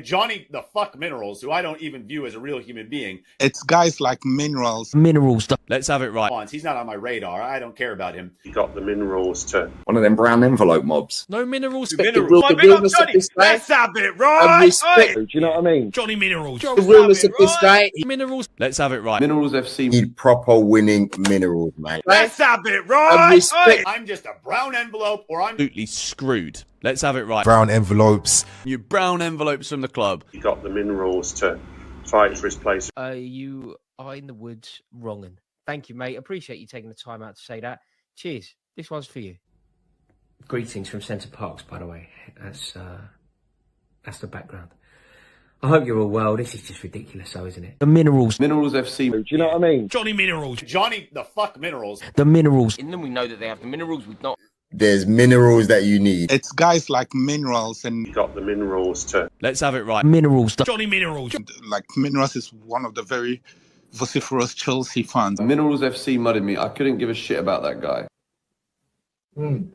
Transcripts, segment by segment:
Johnny the fuck Minerals, who I don't even view as a real human being. It's guys like Minerals. Let's have it right. He's not on my radar. I don't care about him. You got the Minerals too. One of them brown envelope mobs. No Minerals. Minerals. The realness of this guy. Let's have it right. And respect. Do you know what I mean? Johnny Minerals. The realness of this guy. Minerals. Let's have it right. Minerals FC need proper winning Minerals, mate. Let's have it right. And respect. I'm just a brown envelope, or I'm Absolutely screwed. Let's have it right. Brown envelopes. You brown envelopes from the club. You got the Minerals to fight for his place. You are in the woods wronging. Thank you, mate. Appreciate you taking the time out to say that. Cheers. This one's for you. Greetings from Centre Parks, by the way. That's the background. I hope you're all well. This is just ridiculous, though, isn't it? The Minerals. Minerals FC. Do you know what I mean? Johnny Minerals. Johnny the fuck Minerals. The Minerals. In them, we know that they have the minerals. We've not. There's minerals that you need. It's guys like Minerals and You got the Minerals too. Let's have it right. Minerals. Johnny Minerals. like Minerals is one of the very vociferous Chelsea fans. Minerals FC mudded me. I couldn't give a shit about that guy. Let's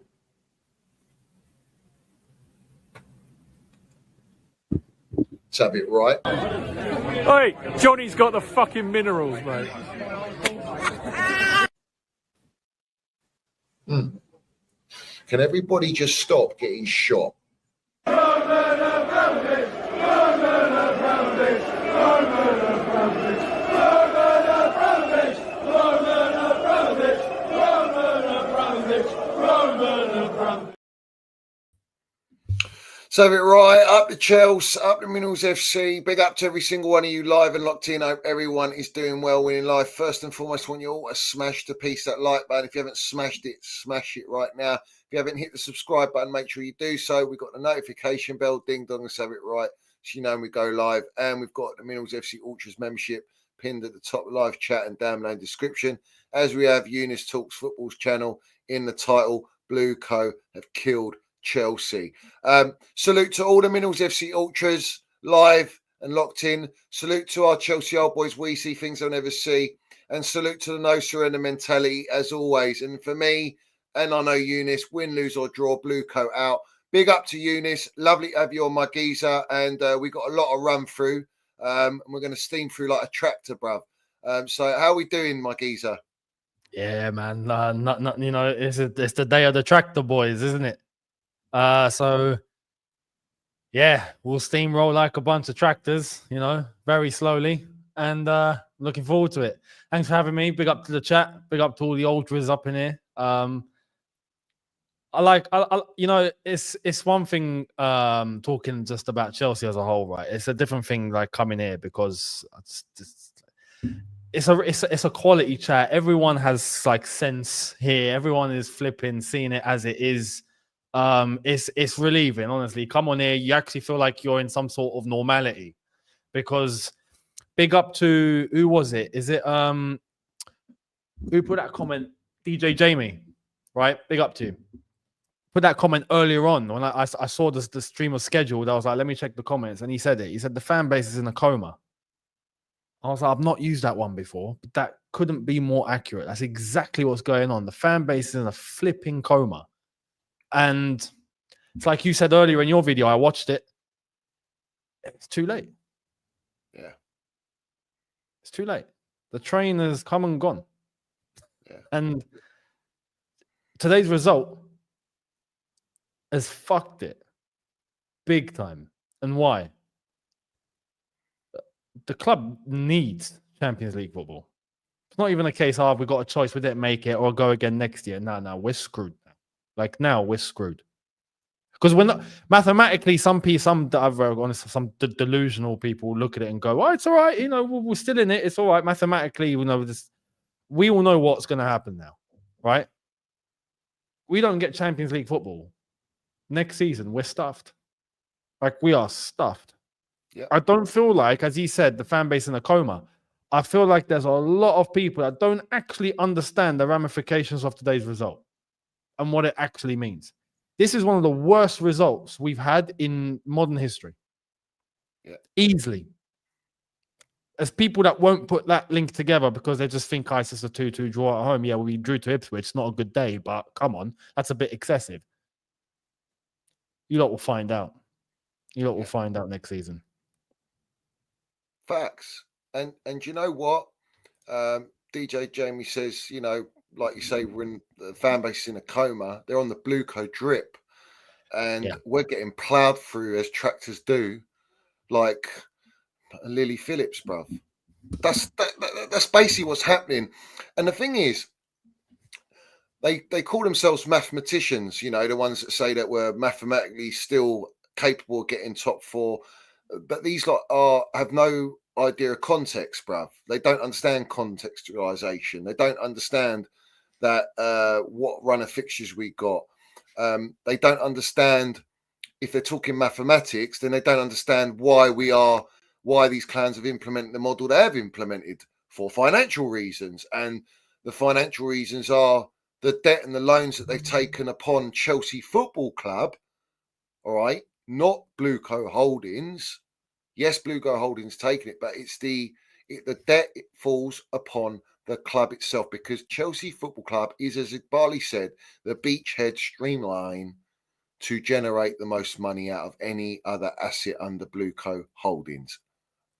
have it right. Hey, Johnny's got the fucking Minerals, mate. Can everybody just stop getting shot? So have it right, up the Chelsea, up the Minerals FC. Big up to every single one of you live and locked in. I hope everyone is doing well winning life. First and foremost, I want you all to smash the piece that like button. If you haven't smashed it, smash it right now. If you haven't hit the subscribe button, make sure you do so. We've got the notification bell, ding dong, let's have it right. So you know when we go live. And we've got the Minerals FC Ultras membership pinned at the top live chat and down below description. As we have Eunice Talks Football's channel in the title, Blueco have killed Chelsea. Salute to all the Minerals FC Ultras live and locked in. Salute to our Chelsea old boys. We see things they'll never see. And salute to the no surrender mentality as always. And for me, and I know Eunice, win, lose or draw, Blueco out. Big up to Eunice. Lovely to have you on, my geezer. And we got a lot of run through. And we're going to steam through like a tractor, bruv. So how are we doing, my geezer? Yeah, man. Not you know, it's the day of the tractor boys, isn't it? So yeah, we'll steamroll like a bunch of tractors, you know, very slowly, and looking forward to it. Thanks for having me. Big up to the chat. Big up to all the ultras up in here. I you know, it's one thing talking just about Chelsea as a whole, right? It's a different thing like coming here because it's a quality chat. Everyone has like sense here. Everyone is flipping, seeing it as it is. It's relieving, honestly. Come on here, you actually feel like you're in some sort of normality. Because big up to who was it? Is it who put that comment? DJ Jamie, right? Big up to you. Put that comment earlier on when I saw the stream was scheduled. I was like, let me check the comments, and he said it. He said the fan base is in a coma. I was like, I've not used that one before, but that couldn't be more accurate. That's exactly what's going on. The fan base is in a flipping coma. And it's like you said earlier in your video, I watched it. It's too late. Yeah. It's too late. The train has come and gone. Yeah. And today's result has fucked it big time. And why? The club needs Champions League football. It's not even a case of we've got a choice, we didn't make it, or go again next year. No, we're screwed. Like now we're screwed because we're not mathematically. Some delusional people look at it and go, "Oh, it's all right. You know, we're still in it. It's all right mathematically. We know this. We all know what's going to happen now, right? We don't get Champions League football next season. We're stuffed. Like we are stuffed. Yeah. I don't feel like, as he said, the fan base in a coma. I feel like there's a lot of people that don't actually understand the ramifications of today's result and what it actually means. This is one of the worst results we've had in modern history. Yeah. Easily. As people that won't put that link together because they just think it's just a 2-2 draw at home. Yeah, we drew to Ipswich. It's not a good day, but come on. That's a bit excessive. You lot will find out. You lot will find out next season. Facts. And you know what? DJ Jamie says, you know, like you say, when the fan base is in a coma, they're on the Blueco drip, and we're getting ploughed through as tractors do, like Lily Phillips, bruv. That's basically what's happening. And the thing is, they call themselves mathematicians, you know, the ones that say that we're mathematically still capable of getting top four, but these lot have no idea of context, bruv. They don't understand contextualization. They don't understand that what run of fixtures we got. They don't understand, if they're talking mathematics, then they don't understand why these clans have implemented the model they have implemented, for financial reasons. And the financial reasons are the debt and the loans that they've taken upon Chelsea Football Club, all right, not Blueco Holdings. Yes, Blueco Holdings taking it, but it's the debt falls upon the club itself, because Chelsea Football Club is, as Barley said, the beachhead streamline to generate the most money out of any other asset under Blueco Holdings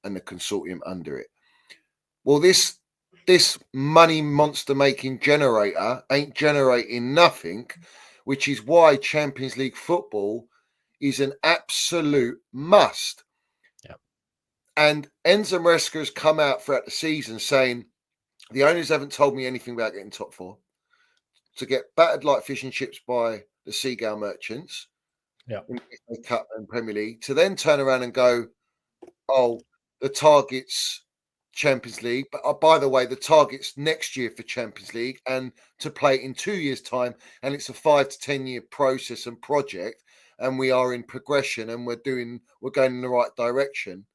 and the consortium under it. Well, this money monster making generator ain't generating nothing, which is why Champions League football is an absolute must. And Enzo Maresca has come out throughout the season saying the owners haven't told me anything about getting top four, to get battered like fish and chips by the Seagull Merchants in the FA Cup and Premier League, to then turn around and go, oh, the target's Champions League, but by the way, the target's next year for Champions League, and to play it in 2 years' time, and it's a 5 to 10 year process and project, and we are in progression, and we're going in the right direction.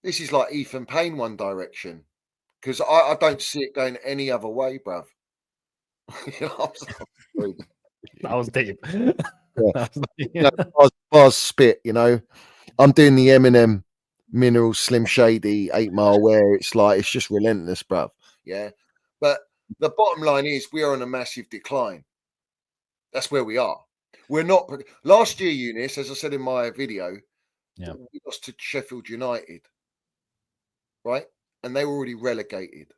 This is like Ethan Payne One Direction, because I don't see it going any other way, bruv. That was deep. Bars spit, you know. I'm doing the Eminem Mineral Slim Shady 8 Mile, where it's like it's just relentless, bruv. Yeah. But the bottom line is we are on a massive decline. That's where we are. We're not last year, Eunice, as I said in my video, we lost to Sheffield United, right? And they were already relegated.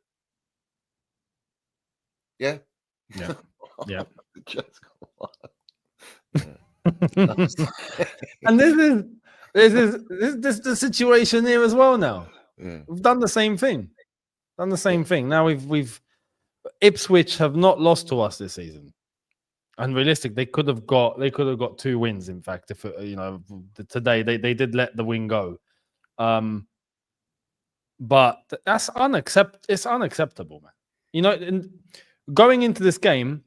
Yeah. Yeah. Yeah. And this is the situation here as well now. We've done the same thing. Now we've Ipswich have not lost to us this season. Unrealistic. They could have got 2 wins. In fact, if today they did let the win go, but that's It's unacceptable, man. You know, going into this game,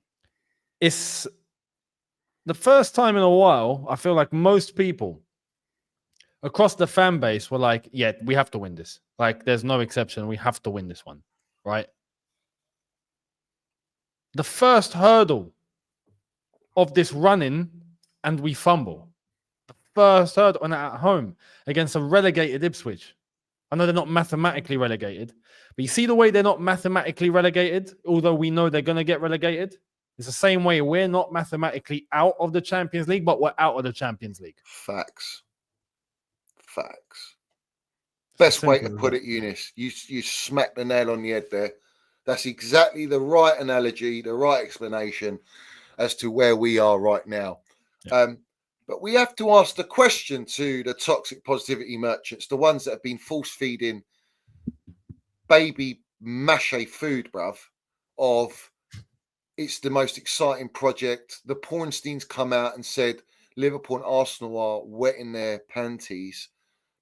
it's the first time in a while I feel like most people across the fan base were like, "Yeah, we have to win this. Like, there's no exception. We have to win this one, right?" The first hurdle of this run-in, and we fumble. The first hurdle, and at home against a relegated Ipswich. I know they're not mathematically relegated, but you see the way they're not mathematically relegated, although we know they're going to get relegated. It's the same way we're not mathematically out of the Champions League, but we're out of the Champions League. Facts. Best way to put it, Eunice. You smacked the nail on the head there. That's exactly the right analogy, the right explanation as to where we are right now. But we have to ask the question to the toxic positivity merchants, the ones that have been force feeding baby mache food, bruv, of it's the most exciting project. The Pornsteins come out and said Liverpool and Arsenal are wetting their panties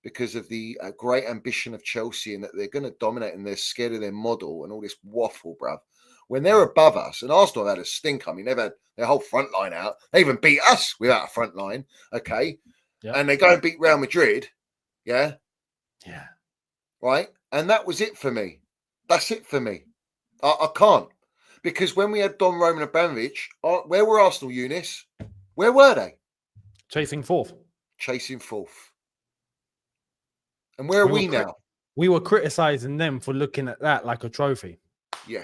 because of the great ambition of Chelsea and that they're going to dominate and they're scared of their model and all this waffle, bruv. When they're above us, and Arsenal have had a stink. I mean, they've had their whole front line out. They even beat us without a front line, okay? Yeah. And they go and beat Real Madrid, yeah? Yeah. Right? And that was it for me. That's it for me. I can't. Because when we had Don Roman Abramovich, where were Arsenal, Eunice? Where were they? Chasing fourth. And where are we now? We were criticizing them for looking at that like a trophy. Yeah.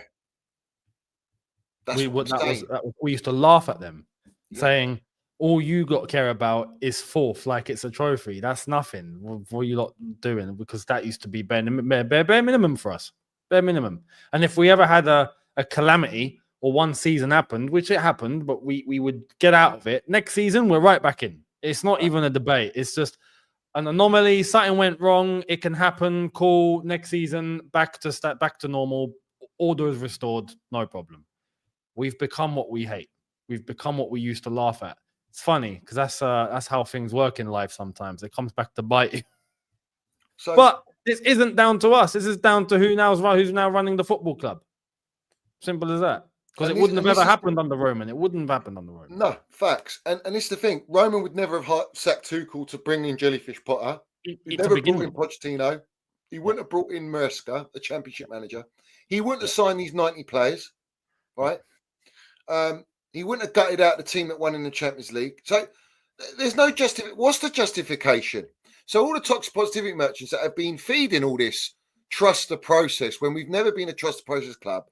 We used to laugh at them, saying, all you got to care about is fourth, like it's a trophy. That's nothing. What are you lot doing? Because that used to be bare minimum for us. Bare minimum. And if we ever had a calamity or one season happened, which it happened, but we would get out of it. Next season, we're right back in. It's not even a debate. It's just an anomaly. Something went wrong. It can happen. Cool. Next season, back to normal. Order is restored. No problem. We've become what we hate. We've become what we used to laugh at. It's funny because that's how things work in life. Sometimes it comes back to bite you. So, But this isn't down to us. This is down to who's now running the football club. Simple as that. Because it wouldn't have ever happened under Roman. It wouldn't have happened under Roman. No, facts. And it's the thing. Roman would never have sacked Tuchel to bring in Jellyfish Potter. He'd never brought in Pochettino. He wouldn't have brought in Merska, the championship manager. He wouldn't have signed these 90 players, right? He wouldn't have gutted out the team that won in the Champions League. So there's no what's the justification? So all the toxic positivity merchants that have been feeding all this trust the process when we've never been a trust the process club.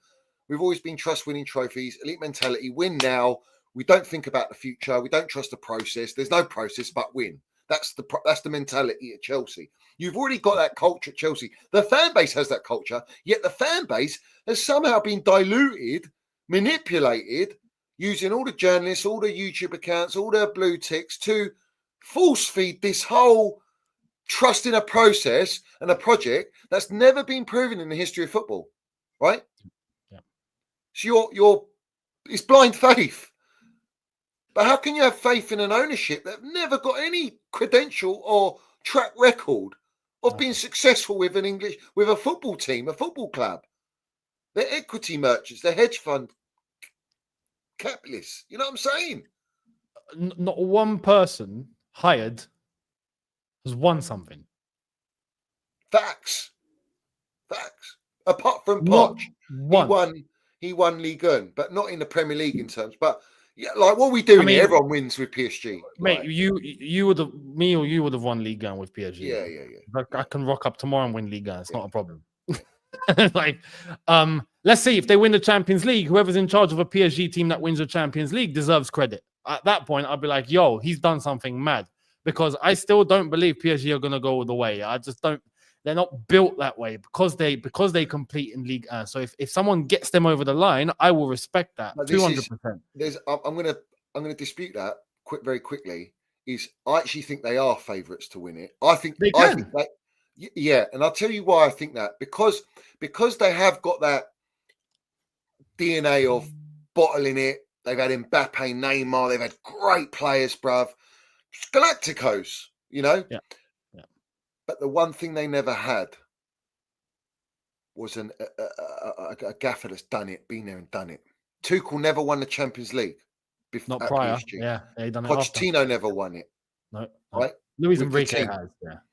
We've always been trust winning trophies, elite mentality, win now. We don't think about the future. We don't trust the process. There's no process but win. That's the mentality at Chelsea. You've already got that culture at Chelsea. The fan base has that culture, yet the fan base has somehow been diluted, manipulated, using all the journalists, all the YouTube accounts, all the blue ticks to force feed this whole trust in a process and a project that's never been proven in the history of football, right? Yeah. So it's blind faith. But how can you have faith in an ownership that have never got any credential or track record of being successful with a football team, a football club? They're equity merchants, they're hedge fund capitalists. You know what I'm saying? Not one person hired has won something. Facts. Apart from Poch, he won League One, but not in the Premier League in terms. But yeah, like what we do here, everyone wins with PSG. Mate, like, you would have you would have won League One with PSG. Yeah. I can rock up tomorrow and win League One. It's not a problem. Like, let's see if they win the Champions League. Whoever's in charge of a PSG team that wins the Champions League deserves credit. At that point, I'll be like, yo, he's done something mad. Because I still don't believe PSG are going to go all the way. I just don't. They're not built that way because they compete in League 1. So if someone gets them over the line, I will respect that 200%. I'm gonna dispute that very quickly. I actually think they are favourites to win it. I think they can. And I'll tell you why I think that because they have got that DNA of bottling it. They've had Mbappe, Neymar. They've had great players, bruv. Galacticos, you know. Yeah. But the one thing they never had was a gaffer that's been there and done it. Tuchel never won the Champions League. Not prior. PSG. Yeah, he done it. Pochettino never won it. No. Right? Luis Enrique has.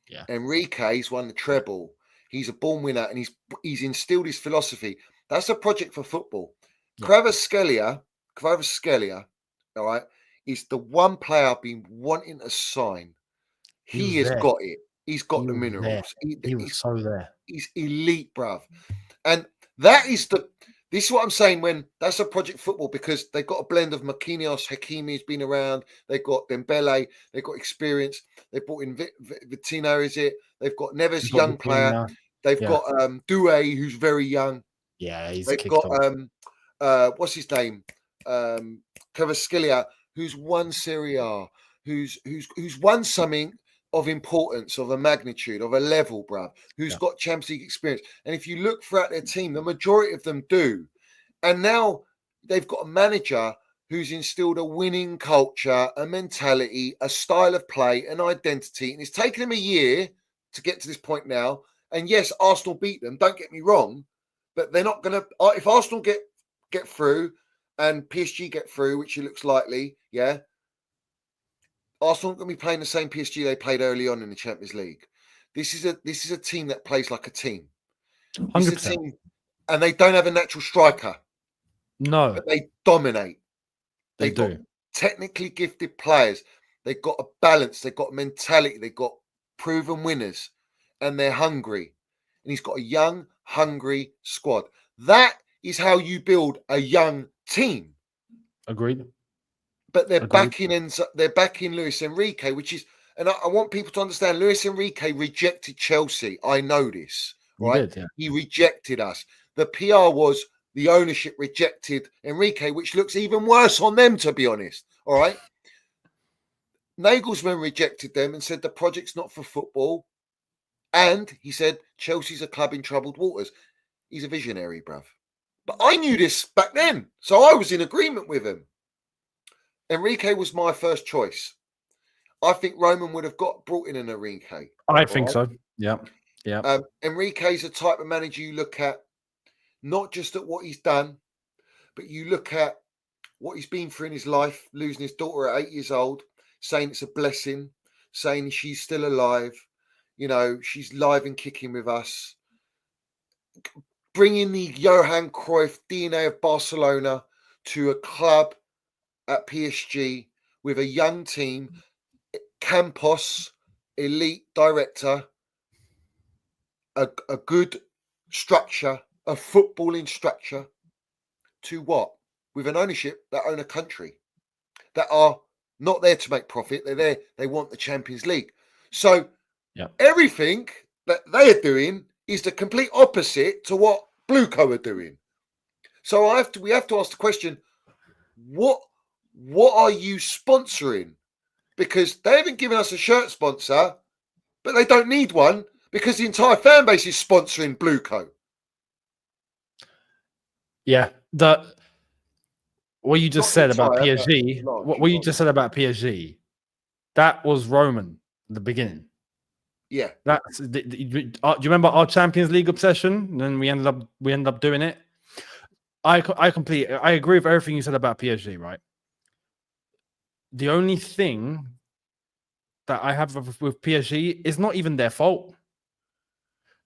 Yeah. Enrique's won the treble. He's a born winner, and he's instilled his philosophy. That's a project for football. Yeah. Kvaratskhelia, all right, is the one player I've been wanting to sign. He has got it. He's got the minerals. He was so there. He's elite, bruv. And this is what I'm saying when that's a project football because they've got a blend of Marquinhos, Hakimi's been around. They've got Dembele. They've got experience. They've brought in Vitinho, is it? They've got Neves, young player. They've got Doué, who's very young. Yeah, they've got what's his name? Kvaratskhelia, who's won Serie A, who's won something of importance, of a magnitude, of a level, bruv, who's got Champions League experience. And if you look throughout their team, the majority of them do. And now they've got a manager who's instilled a winning culture, a mentality, a style of play, an identity. And it's taken them a year to get to this point now. And yes, Arsenal beat them, don't get me wrong, but they're not going to, if Arsenal get through and PSG get through, which it looks likely, Arsenal are going to be playing the same PSG they played early on in the Champions League. This is a team that plays like a team. 100%. And they don't have a natural striker. No. But they dominate. They've got technically gifted players. They've got a balance. They've got mentality. They've got proven winners. And they're hungry. And he's got a young, hungry squad. That is how you build a young team. Agreed. but they're Agreed. they're backing Luis Enrique, which is, and I want people to understand, Luis Enrique rejected Chelsea. I know this, He right? did, yeah. He rejected us. The PR was the ownership rejected Enrique, which looks even worse on them, to be honest. All right. Nagelsmann rejected them and said the project's not for football. And he said Chelsea's a club in troubled waters. He's a visionary, bruv. But I knew this back then, so I was in agreement with him. Enrique was my first choice. I think Roman would have brought in an Enrique. I think so. Yeah. Yeah. Enrique's a type of manager you look at, not just at what he's done, but you look at what he's been through in his life, losing his daughter at 8 years old, saying it's a blessing, saying she's still alive, you know, she's live and kicking with us, bringing the Johan Cruyff DNA of Barcelona to a club at PSG with a young team, Campos, elite director, a good structure, a footballing structure, to what? With an ownership that own a country, that are not there to make profit. They're there. They want the Champions League. So everything that they are doing is the complete opposite to what Blueco are doing. So we have to ask the question, what are you sponsoring? Because they haven't given us a shirt sponsor, but they don't need one because the entire fan base is sponsoring Blueco. Yeah. What you just said about PSG, what you just said about PSG, that was Roman at the beginning. Yeah. That's do you remember our Champions League obsession? And then we ended up doing it. I agree with everything you said about PSG, right? The only thing that I have with PSG is not even their fault.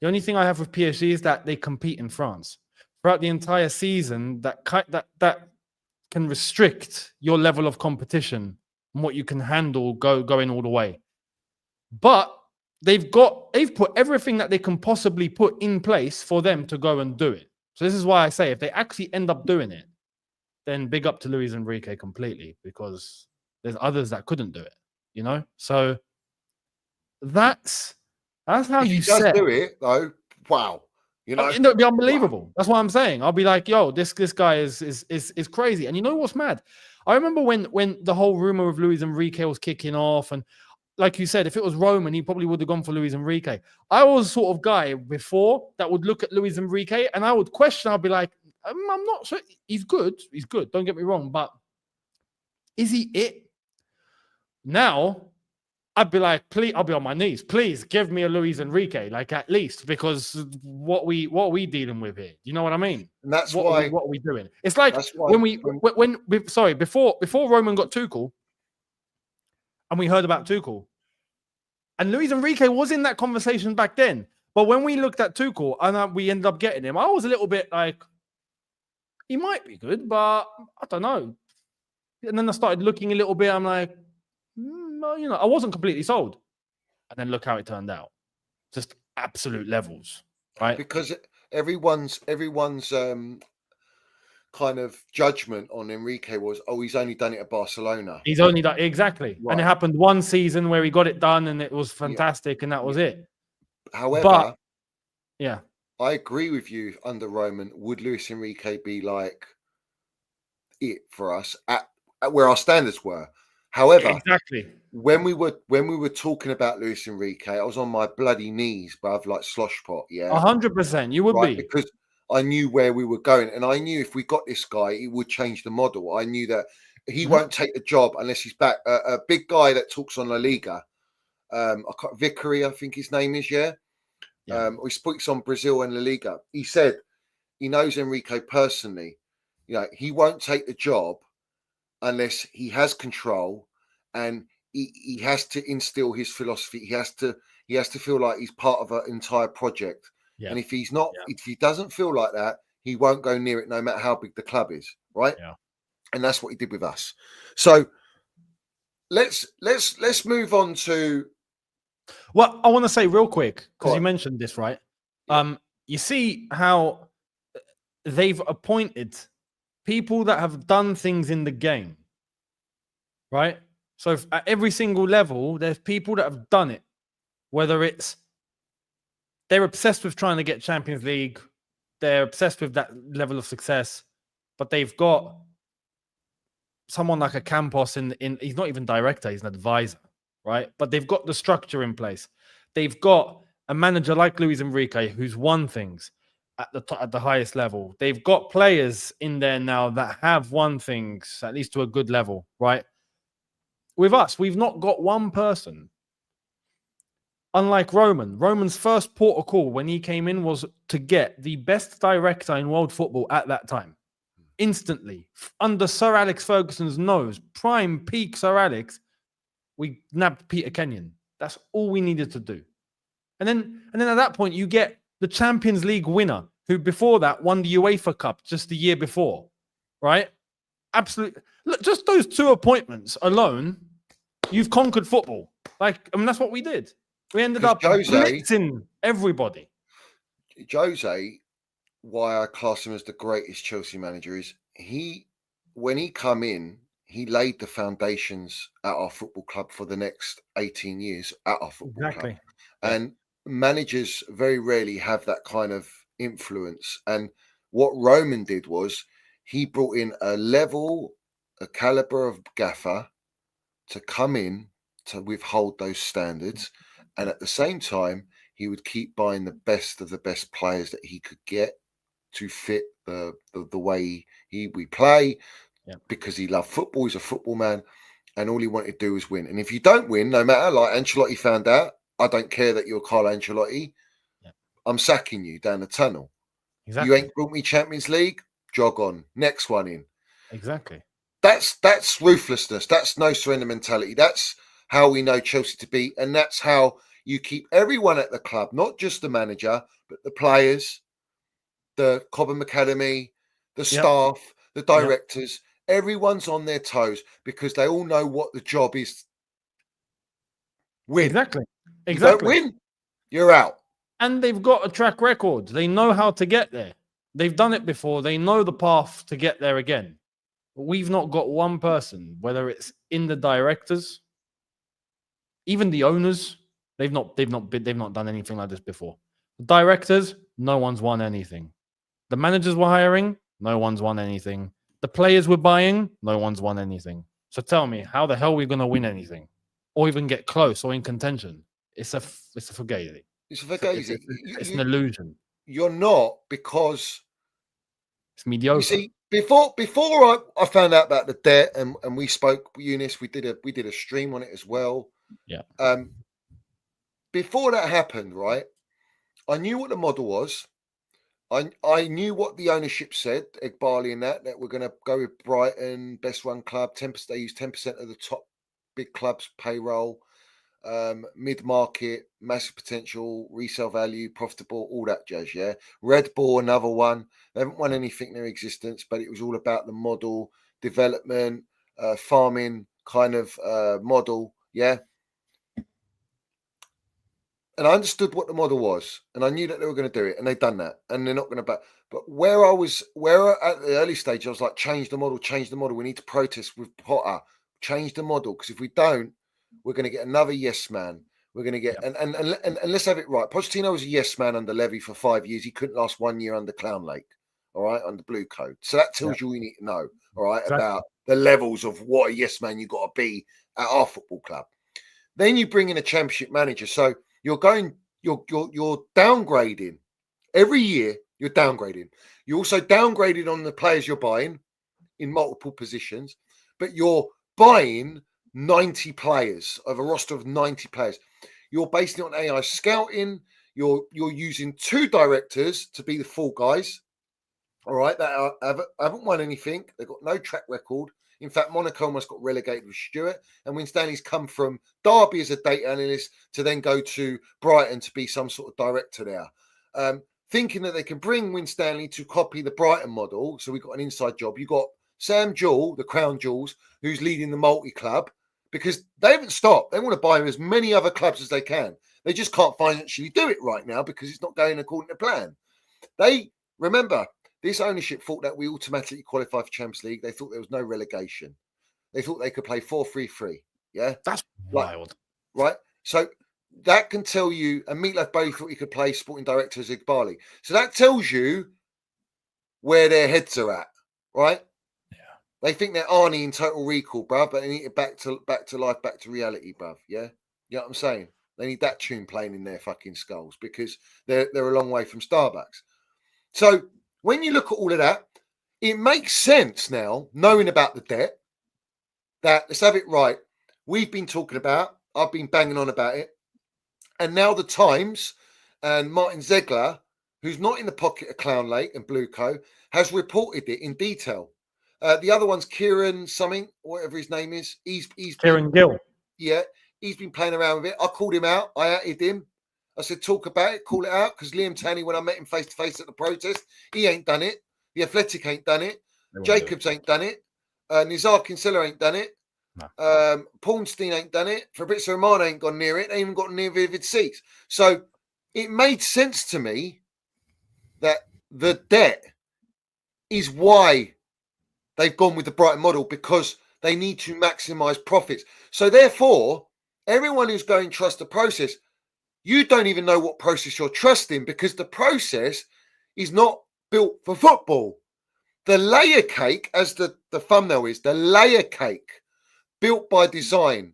The only thing I have with PSG is that they compete in France. Throughout the entire season, that can restrict your level of competition and what you can handle going all the way. But they've put everything that they can possibly put in place for them to go and do it. So this is why I say if they actually end up doing it, then big up to Luis Enrique completely, because there's others that couldn't do it, you know? So that's how if you he does set. do it, though, wow. You know, it'd be unbelievable. Wow. That's what I'm saying. I'll be like, yo, this guy is crazy. And you know what's mad? I remember when the whole rumor of Luis Enrique was kicking off, and like you said, if it was Roman, he probably would have gone for Luis Enrique. I was sort of guy before that would look at Luis Enrique and I would question. I'd be like, I'm not sure. He's good. He's good. Don't get me wrong, but is he it? Now, I'd be like, please, I'll be on my knees. Please give me a Luis Enrique, like at least, because what are we dealing with here? You know what I mean? And that's what why. What are we doing? It's like before Roman got Tuchel, and we heard about Tuchel, and Luis Enrique was in that conversation back then. But when we looked at Tuchel and we ended up getting him, I was a little bit like, he might be good, but I don't know. And then I started looking a little bit. I'm like, you know, I wasn't completely sold. And then look how it turned out. Just absolute levels, right? Because everyone's kind of judgment on Enrique was, oh, he's only done it at Barcelona. He's only done exactly. Right. And it happened one season where he got it done and it was fantastic and that was it. However, yeah, I agree with you. Under Roman, would Luis Enrique be like it for us at where our standards were? However, exactly. When we were talking about Luis Enrique, I was on my bloody knees, bruv, like slosh pot. Yeah, 100%. You would be, because I knew where we were going, and I knew if we got this guy, he would change the model. I knew that he won't take the job unless he's back. A big guy that talks on La Liga, Vickery, I think his name is. Yeah. He speaks on Brazil and La Liga. He said he knows Enrique personally. You know, he won't take the job unless he has control and he has to instill his philosophy. He has to feel like he's part of an entire project. Yeah. And if he's not, if he doesn't feel like that, he won't go near it, no matter how big the club is, right? Yeah. And that's what he did with us. So let's move on to. Well, I want to say real quick, because you mentioned this, right? You see how they've appointed people that have done things in the game right? So at every single level, there's people that have done it, whether it's they're obsessed with trying to get Champions League, they're obsessed with that level of success, but they've got someone like a Campos in he's not even director, he's an advisor, right? But they've got the structure in place. They've got a manager like Luis Enrique who's won things at the highest level. They've got players in there now that have won things at least to a good level, right? With us, we've not got one person. Unlike Roman's first port of call when he came in was to get the best director in world football at that time. Instantly, under Sir Alex Ferguson's nose, prime peak Sir Alex, we nabbed Peter Kenyon. That's all we needed to do. And then at that point, you get the Champions League winner, who before that won the UEFA Cup just the year before, right? Absolutely. Look, just those two appointments alone, you've conquered football. Like, I mean, that's what we did. We ended up blitzing everybody. Jose, why I class him as the greatest Chelsea manager is when he come in, he laid the foundations at our football club for the next 18 years at our football club. And managers very rarely have that kind of influence. And what Roman did was he brought in a caliber of gaffer to come in to withhold those standards. And at the same time, he would keep buying the best of the best players that he could get to fit the way we play, because he loved football. He's a football man, and all he wanted to do was win. And if you don't win, no matter, like Ancelotti found out, I don't care that you're Carlo Ancelotti. I'm sacking you down the tunnel. Exactly. You ain't brought me Champions League. Jog on. Next one in. Exactly. That's ruthlessness. That's no surrender mentality. That's how we know Chelsea to be, and that's how you keep everyone at the club, not just the manager, but the players, the Cobham Academy, the staff, the directors. Everyone's on their toes because they all know what the job is. Win. Exactly. You don't win, you're out. And they've got a track record. They know how to get there. They've done it before. They know the path to get there again. But we've not got one person, whether it's in the directors, even the owners. They've not done anything like this before. The directors, no one's won anything. The managers we're hiring, no one's won anything. The players we're buying, no one's won anything. So tell me, how the hell are we going to win anything, or even get close or in contention? It's a fugazi. It's a fugazi. It's an illusion. You're not, because it's mediocre. You see, before I found out about the debt, and we spoke, Eunice, we did a stream on it as well. Yeah. Before that happened, right, I knew what the model was. I knew what the ownership said, Egbali and that we're going to go with Brighton, best run club, 10%. They use 10% of the top big clubs' payroll, mid-market, massive potential, resale value, profitable, all that jazz, yeah. Red Bull, another one. They haven't won anything in their existence, but it was all about the model, development, farming kind of model, yeah. And I understood what the model was, and I knew that they were going to do it, and they've done that, and they're not going to back. But where at the early stage, I was like, change the model. We need to protest with Potter, change the model, because if we don't, we're going to get another yes man. We're going to get and let's have it right. Pochettino was a yes man under Levy for 5 years. He couldn't last 1 year under Clown Lake, all right, under Blueco. So that tells you all you need to know, all right, about the levels of what a yes man you got to be at our football club. Then you bring in a championship manager, so you're downgrading every year. You're downgrading. You're also downgrading on the players you're buying in multiple positions, but you're buying 90 players of a roster of 90 players. You're basing it on AI scouting. You're using 2 directors to be the fall guys. All right, that haven't won anything. They've got no track record. In fact, Monaco almost got relegated with Stewart, and Winstanley's come from Derby as a data analyst to then go to Brighton to be some sort of director there. Thinking that they can bring Winstanley to copy the Brighton model. So we've got an inside job. You've got Sam Jewell, the Crown Jewels, who's leading the multi-club, because they haven't stopped. They want to buy as many other clubs as they can. They just can't financially do it right now because it's not going according to plan. They, remember, this ownership thought that we automatically qualify for Champions League. They thought there was no relegation. They thought they could play 4-3-3. Yeah, That's Like- wild. right. So that can tell you. And Meatloaf Bailey thought he could play sporting director as Igbali. So that tells you where their heads are at, right? Yeah. They think they're Arnie in Total Recall, bruv, but they need it back to life, back to reality, bruv. Yeah, you know what I'm saying? They need that tune playing in their fucking skulls because they're a long way from Starbucks. So when you look at all of that, it makes sense now, knowing about the debt, that let's have it right. We've been talking about, I've been banging on about it, and now the Times and Martin Zegler, who's not in the pocket of Clown Lake and Blueco, has reported it in detail. The other one's Kieran something, whatever his name is. He's Kieran Gill. Yeah, he's been playing around with it. I called him out. I added him. I said, talk about it, call it out, because Liam Tanny, when I met him face to face at the protest, he ain't done it. The Athletic ain't done it. Jacobs ain't done it. Nizar Kinsella ain't done it. No. Paulstein ain't done it. Fabrizio Romano ain't gone near it. They ain't even got near Vivid Seats. So it made sense to me that the debt is why they've gone with the Brighton model, because they need to maximize profits. So therefore, everyone who's going trust the process, you don't even know what process you're trusting, because the process is not built for football. The layer cake, as the thumbnail is, the layer cake built by design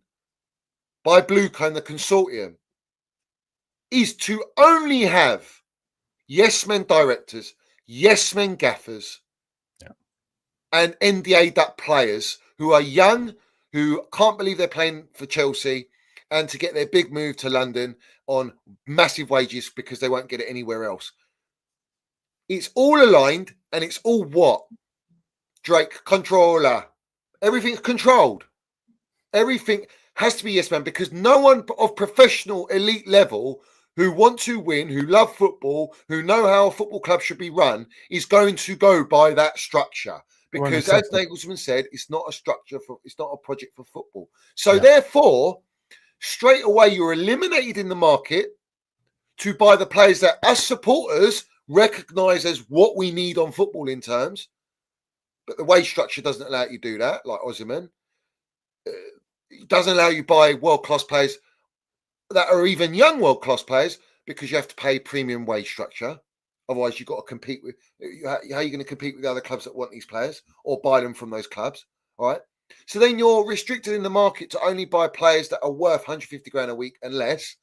by Blueco and the consortium is to only have yes men directors, yes men gaffers, and NDA'd up players who are young, who can't believe they're playing for Chelsea, and to get their big move to London on massive wages because they won't get it anywhere else. It's all aligned, and it's all what? Drake, controller. Everything's controlled. Everything has to be yes man, because no one of professional elite level who want to win, who love football, who know how a football club should be run, is going to go by that structure. Because as Nagelsmann said, it's not a structure it's not a project for football. So therefore, straight away you're eliminated in the market to buy the players that us supporters recognise as what we need on football in terms. But the wage structure doesn't allow you to do that, like Osimhen. It doesn't allow you to buy world-class players that are even young world-class players, because you have to pay premium wage structure. Otherwise, you've got to compete with. How are you going to compete with the other clubs that want these players or buy them from those clubs? All right. So then you're restricted in the market to only buy players that are worth 150 grand a week and less.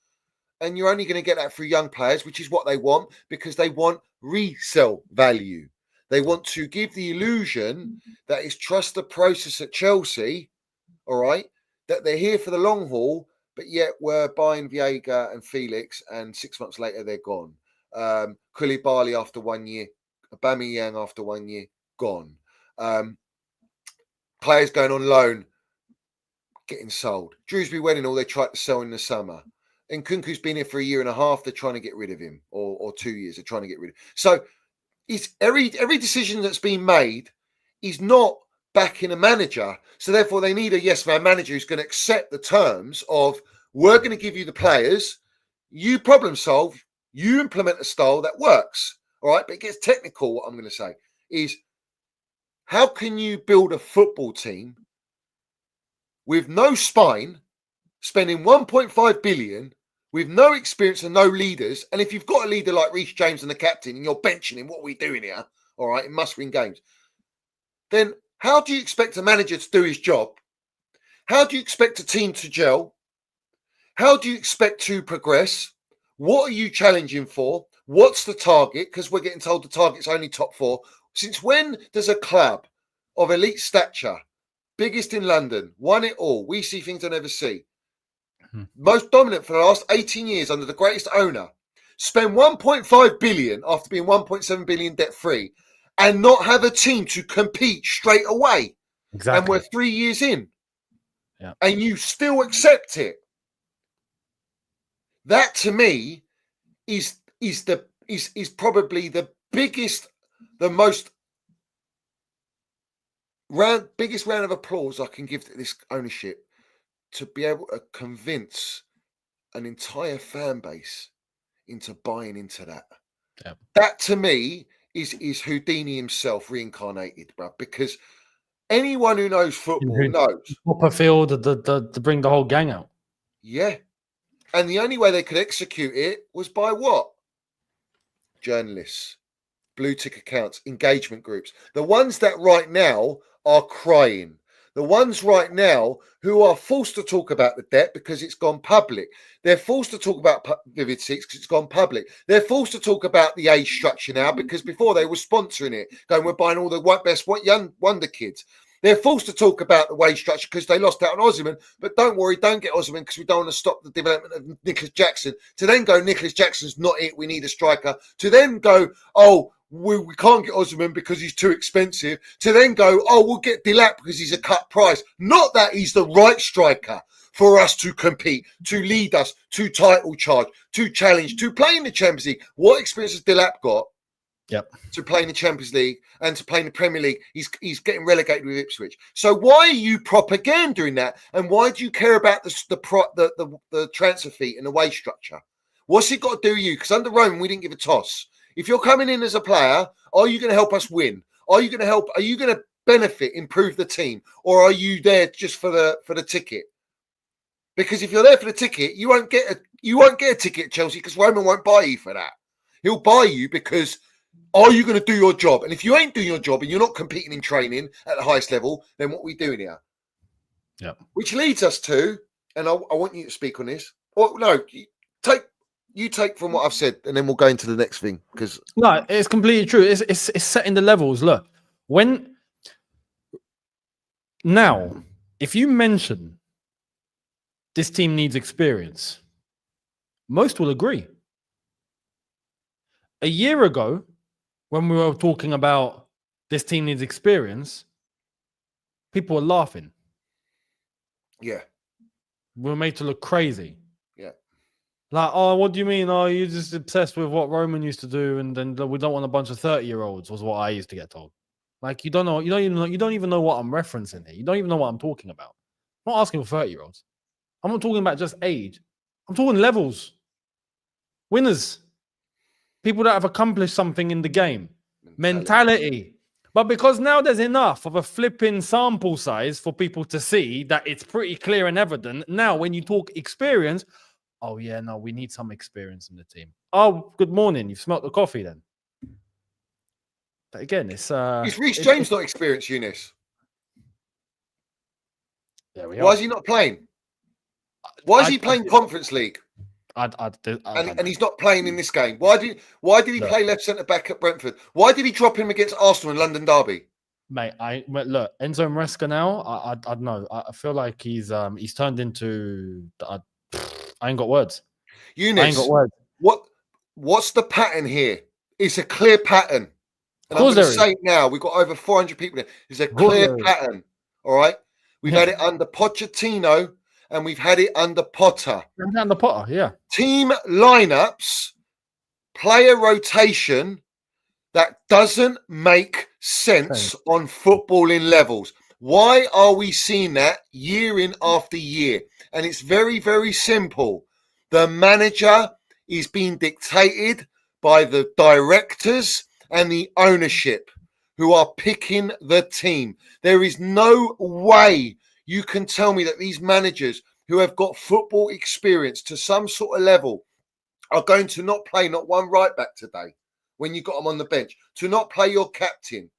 And you're only going to get that through young players, which is what they want, because they want resale value. They want to give the illusion that it's trust the process at Chelsea, all right, that they're here for the long haul, but yet we're buying Viega and Felix, and 6 months later they're gone. Koulibaly after 1 year, Aubameyang after 1 year, gone. Players going on loan, getting sold. Drewsbury Wedding, they tried to sell in the summer. And Nkunku's been here for a year and a half. They're trying to get rid of him, or 2 years. They're trying to get rid of him. So it's every decision that's been made is not backing a manager. So therefore, they need a yes man manager who's going to accept the terms of, we're going to give you the players, you problem solve, you implement a style that works. All right, but it gets technical. What I'm going to say is, how can you build a football team with no spine, spending 1.5 billion, with no experience and no leaders? And if you've got a leader like Reece James and the captain, and you're benching him, what are we doing here? All right, it must win games. Then how do you expect a manager to do his job? How do you expect a team to gel? How do you expect to progress? What are you challenging for? What's the target? Because we're getting told the target's only top four. Since when does a club of elite stature, biggest in London, won it all, we see things I never see, most dominant for the last 18 years under the greatest owner, spend 1.5 billion after being 1.7 billion debt free, and not have a team to compete straight away? Exactly. And we're 3 years in, yeah, and you still accept it. That to me is probably the biggest, the most biggest round of applause I can give to this ownership, to be able to convince an entire fan base into buying into that. Yep. That to me is Houdini himself reincarnated, bro. Because Anyone who knows football knows. Copperfield to bring the whole gang out. Yeah. And the only way they could execute it was by what? Journalists, blue tick accounts, engagement groups. The ones that right now are crying. The ones right now who are forced to talk about the debt because it's gone public. They're forced to talk about Vivid Seats because it's gone public. They're forced to talk about the age structure now because before they were sponsoring it, going, we're buying all the best young wonder kids. They're forced to talk about the wage structure because they lost out on Osimhen. But don't worry, don't get Osimhen because we don't want to stop the development of Nicholas Jackson. To then go, Nicholas Jackson's not it, we need a striker. To then go, oh, we can't get Osimhen because he's too expensive. To then go, oh, we'll get Delap because he's a cut price. Not that he's the right striker for us to compete, to lead us, to title charge, to challenge, to play in the Champions League. What experience has Delap got? Yep. To play in the Champions League and to play in the Premier League, he's getting relegated with Ipswich. So why are you propagandering that? And why do you care about the transfer fee and the wage structure? What's it got to do with you? Because under Roman, we didn't give a toss. If you're coming in as a player, are you going to help us win? Are you going to help? Are you going to benefit, improve the team, or are you there just for the ticket? Because if you're there for the ticket, you won't get a ticket at Chelsea because Roman won't buy you for that. He'll buy you because. Are you going to do your job? And if you ain't doing your job and you're not competing in training at the highest level, then what are we doing here? Yeah. Which leads us to, and I want you to speak on this. Or no, you take from what I've said, and then we'll go into the next thing. Because no, it's completely true. It's setting the levels. Look, if you mention this team needs experience, most will agree. A year ago, when we were talking about this team needs experience, people were laughing. Yeah. We were made to look crazy. Yeah. Like, oh, what do you mean? Oh, you're just obsessed with what Roman used to do, and then we don't want a bunch of 30-year-olds, was what I used to get told. Like, you don't even know what I'm referencing here. You don't even know what I'm talking about. I'm not asking for 30-year-olds. I'm not talking about just age. I'm talking levels. Winners. People that have accomplished something in the game. Mentality. But because now there's enough of a flipping sample size for people to see that it's pretty clear and evident. Now, when you talk experience, oh, yeah, no, we need some experience in the team. Oh, good morning. You've smelt the coffee then. But again, it's... Is Reece James not experienced, Eunice? Why is he not playing? Why is he playing Conference League? And he's not playing in this game. Why did he play left centre back at Brentford? Why did he drop him against Arsenal in London Derby? Mate, look, Enzo Maresca now. I don't know. I feel like he's turned into. I ain't got words. Eunice, I ain't got words. What's the pattern here? It's a clear pattern. And I'm going to say it now. We've got over 400 people there. It's a clear pattern. All right. We've had it under Pochettino. And we've had it under Potter. Under Potter, yeah. Team lineups, player rotation that doesn't make sense on footballing levels. Why are we seeing that year in after year? And it's very, very simple. The manager is being dictated by the directors and the ownership who are picking the team. There is no way you can tell me that these managers who have got football experience to some sort of level are going to not play not one right back today when you got them on the bench, to not play your captain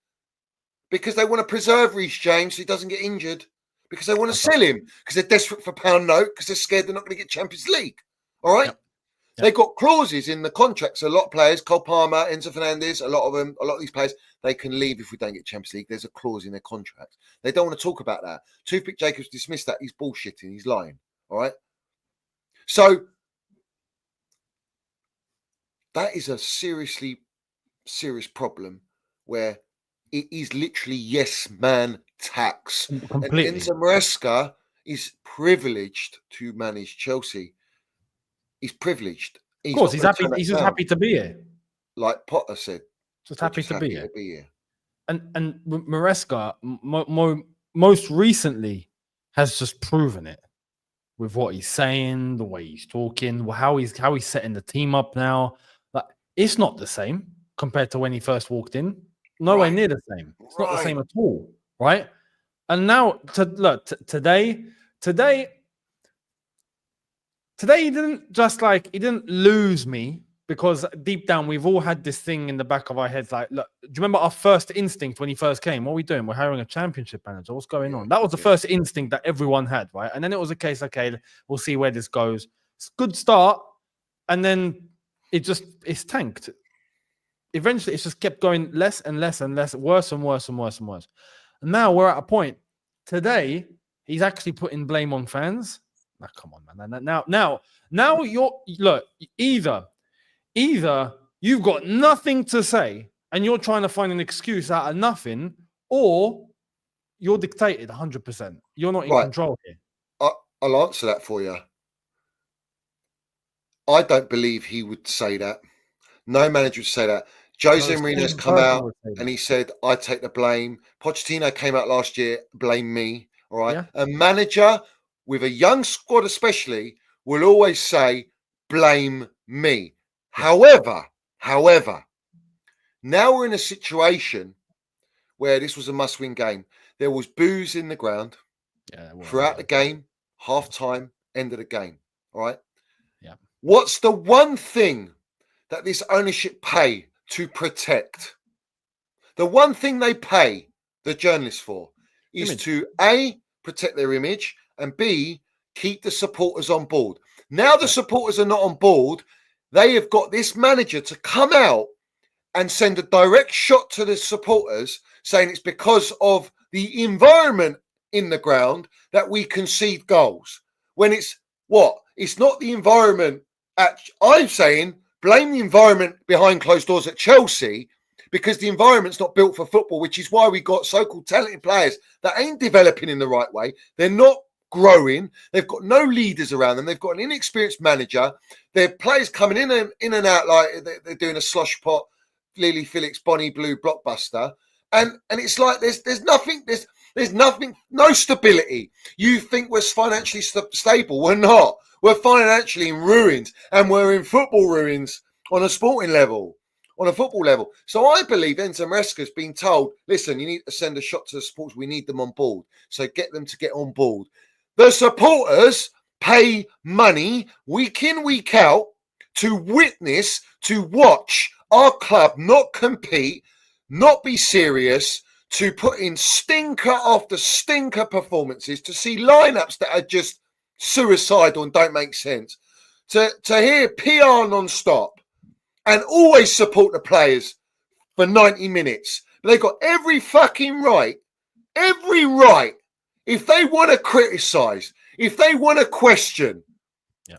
because they want to preserve Reece James so he doesn't get injured, because they want to sell him because they're desperate for pound note because they're scared they're not going to get Champions League. All right? Yep. They've got clauses in the contracts. A lot of players, Cole Palmer, Enzo Fernandez, a lot of these players, they can leave if we don't get Champions League. There's a clause in their contract. They don't want to talk about that. Toothpick Jacobs dismissed that. He's bullshitting. He's lying. All right? So that is a serious problem where it is literally yes man tax. Completely. And Enzo Maresca is privileged to manage Chelsea. He's privileged. Of course, he's happy. He's just happy to be here. Like Potter said. Just happy to be here. And Maresca, most recently, has just proven it with what he's saying, the way he's talking, how he's setting the team up now. Like, it's not the same compared to when he first walked in. Nowhere near the same. It's not the same at all, right? And now, today, he didn't just he didn't lose me, because deep down we've all had this thing in the back of our heads. Like, look, do you remember our first instinct when he first came? What are we doing? We're hiring a championship manager. What's going on? That was the first instinct that everyone had, right? And then it was a case, okay, we'll see where this goes. It's a good start, and then it's tanked. Eventually, it's just kept going less and less and less, worse and worse and worse and worse. And now we're at a point. Today, he's actually putting blame on fans. Now, come on, man. Now look, either you've got nothing to say and you're trying to find an excuse out of nothing, or you're dictated 100%. You're not in control here. I'll answer that for you. I don't believe he would say that. No manager would say that. Jose Mourinho's come out and he said, I take the blame. Pochettino came out last year, blame me. All right. Yeah. A manager with a young squad especially will always say, blame me. However, now we're in a situation where this was a must-win game. There was boos in the ground throughout the game, half-time, end of the game. All right. Yeah. What's the one thing that this ownership pay to protect? The one thing they pay the journalists for is to A, protect their image, and B, keep the supporters on board. Now the supporters are not on board. They have got this manager to come out and send a direct shot to the supporters saying it's because of the environment in the ground that we concede goals. When it's what? It's not the environment. I'm saying blame the environment behind closed doors at Chelsea, because the environment's not built for football, which is why we got so-called talented players that ain't developing in the right way. They're not growing. They've got no leaders around them. They've got an inexperienced manager. Their players coming in and out like they're doing a slush pot, Lily Phillips, Bonnie Blue blockbuster. And it's like there's nothing, no stability. You think we're financially stable. We're not. We're financially in ruins, and we're in football ruins on a sporting level. On a football level. So I believe Enzo Maresca's been told, listen, you need to send a shot to the supporters. We need them on board. So get them to get on board. The supporters pay money week in, week out to witness, to watch our club not compete, not be serious, to put in stinker after stinker performances, to see lineups that are just suicidal and don't make sense. To hear PR non-stop. And always support the players for 90 minutes. But they've got every fucking right, if they want to criticise, if they want to question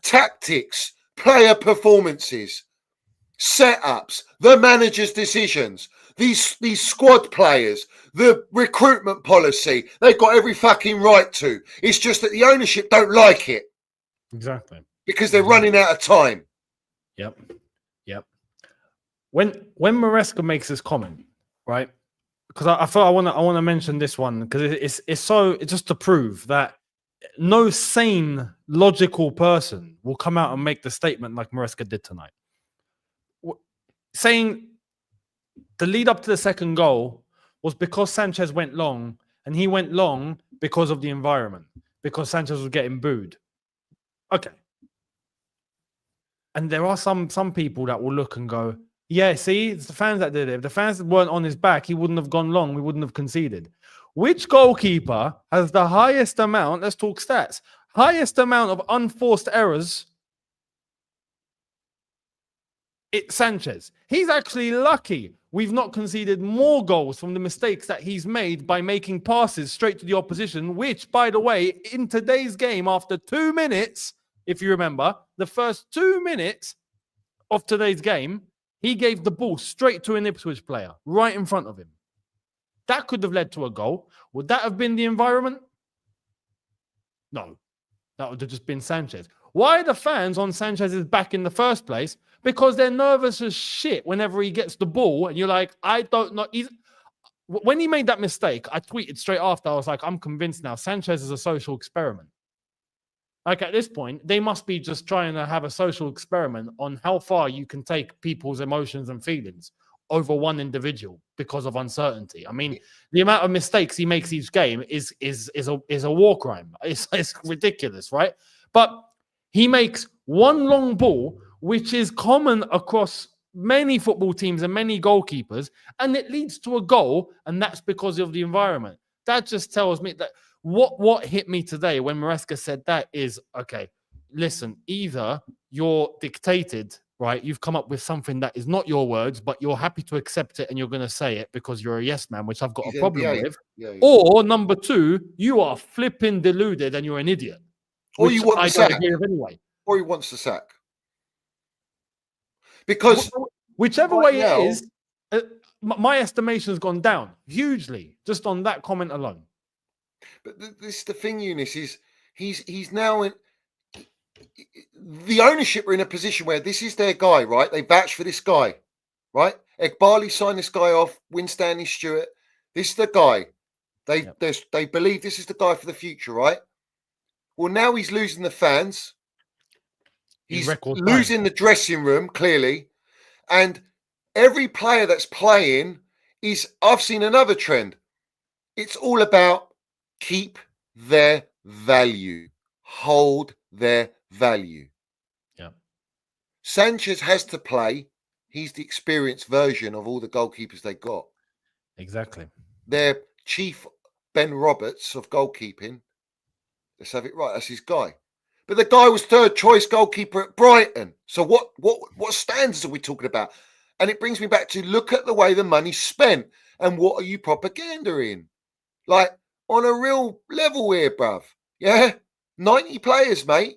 tactics, player performances, setups, the manager's decisions, these squad players, the recruitment policy, they've got every fucking right to. It's just that the ownership don't like it. Exactly. Because they're running out of time. Yep. When Maresca makes this comment, right? Because I thought I want to mention this one, because it's just to prove that no sane, logical person will come out and make the statement like Maresca did tonight, saying the lead up to the second goal was because Sanchez went long, and he went long because of the environment, because Sanchez was getting booed. Okay, and there are some people that will look and go, yeah, see, it's the fans that did it. If the fans weren't on his back, he wouldn't have gone long. We wouldn't have conceded. Which goalkeeper has the highest amount? Let's talk stats. Highest amount of unforced errors? It's Sanchez. He's actually lucky we've not conceded more goals from the mistakes that he's made by making passes straight to the opposition, which, by the way, in today's game, after 2 minutes, if you remember, the first 2 minutes of today's game, he gave the ball straight to an Ipswich player, right in front of him. That could have led to a goal. Would that have been the environment? No. That would have just been Sanchez. Why are the fans on Sanchez's back in the first place? Because they're nervous as shit whenever he gets the ball. And you're like, I don't know. When he made that mistake, I tweeted straight after. I was like, I'm convinced now Sanchez is a social experiment. Like, at this point, they must be just trying to have a social experiment on how far you can take people's emotions and feelings over one individual because of uncertainty. I mean, the amount of mistakes he makes each game is a war crime. It's ridiculous, right? But he makes one long ball, which is common across many football teams and many goalkeepers, and it leads to a goal, and that's because of the environment. That just tells me that what hit me today when Maresca said that is, okay, listen, either you're dictated, right? You've come up with something that is not your words, but you're happy to accept it and you're going to say it because you're a yes man, which I've got a problem with. Or number two, you are flipping deluded and you're an idiot. Or you want the sack. Anyway. Or he wants the sack. Because whichever way it is, my estimation has gone down hugely just on that comment alone. But this the thing, Eunice, is he's now in the ownership are in a position where this is their guy, right? They vouch for this guy, right? Ekbali signed this guy off, Winstanley Stewart. This is the guy. They believe this is the guy for the future, right? Well, now he's losing the fans. He's losing the dressing room, clearly. And every player that's playing I've seen another trend. It's all about keep their value, hold their value. Yeah. Sanchez has to play. He's the experienced version of all the goalkeepers they got. Exactly. Their chief Ben Roberts of goalkeeping. Let's have it right. That's his guy. But the guy was third choice goalkeeper at Brighton. So what standards are we talking about? And it brings me back to look at the way the money's spent and what are you propagandaing? Like on a real level here, bruv. Yeah? 90 players, mate.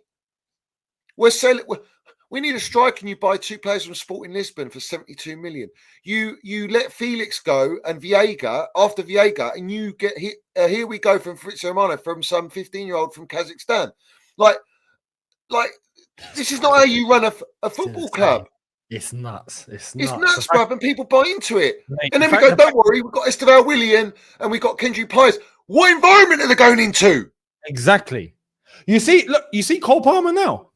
We need a striker and you buy 2 players from Sporting Lisbon for 72 million. You let Felix go and Viega after Viega, and you get here we go from Fritz Romano, from some 15-year-old from Kazakhstan. Like this is not how you run a football club. It's nuts. It's nuts, bruv, and people buy into it. Mate, and then we go, don't worry, we've got Estevao Willian and we've got Kendrick Pies. What environment are they going into? Exactly. You see Cole Palmer now.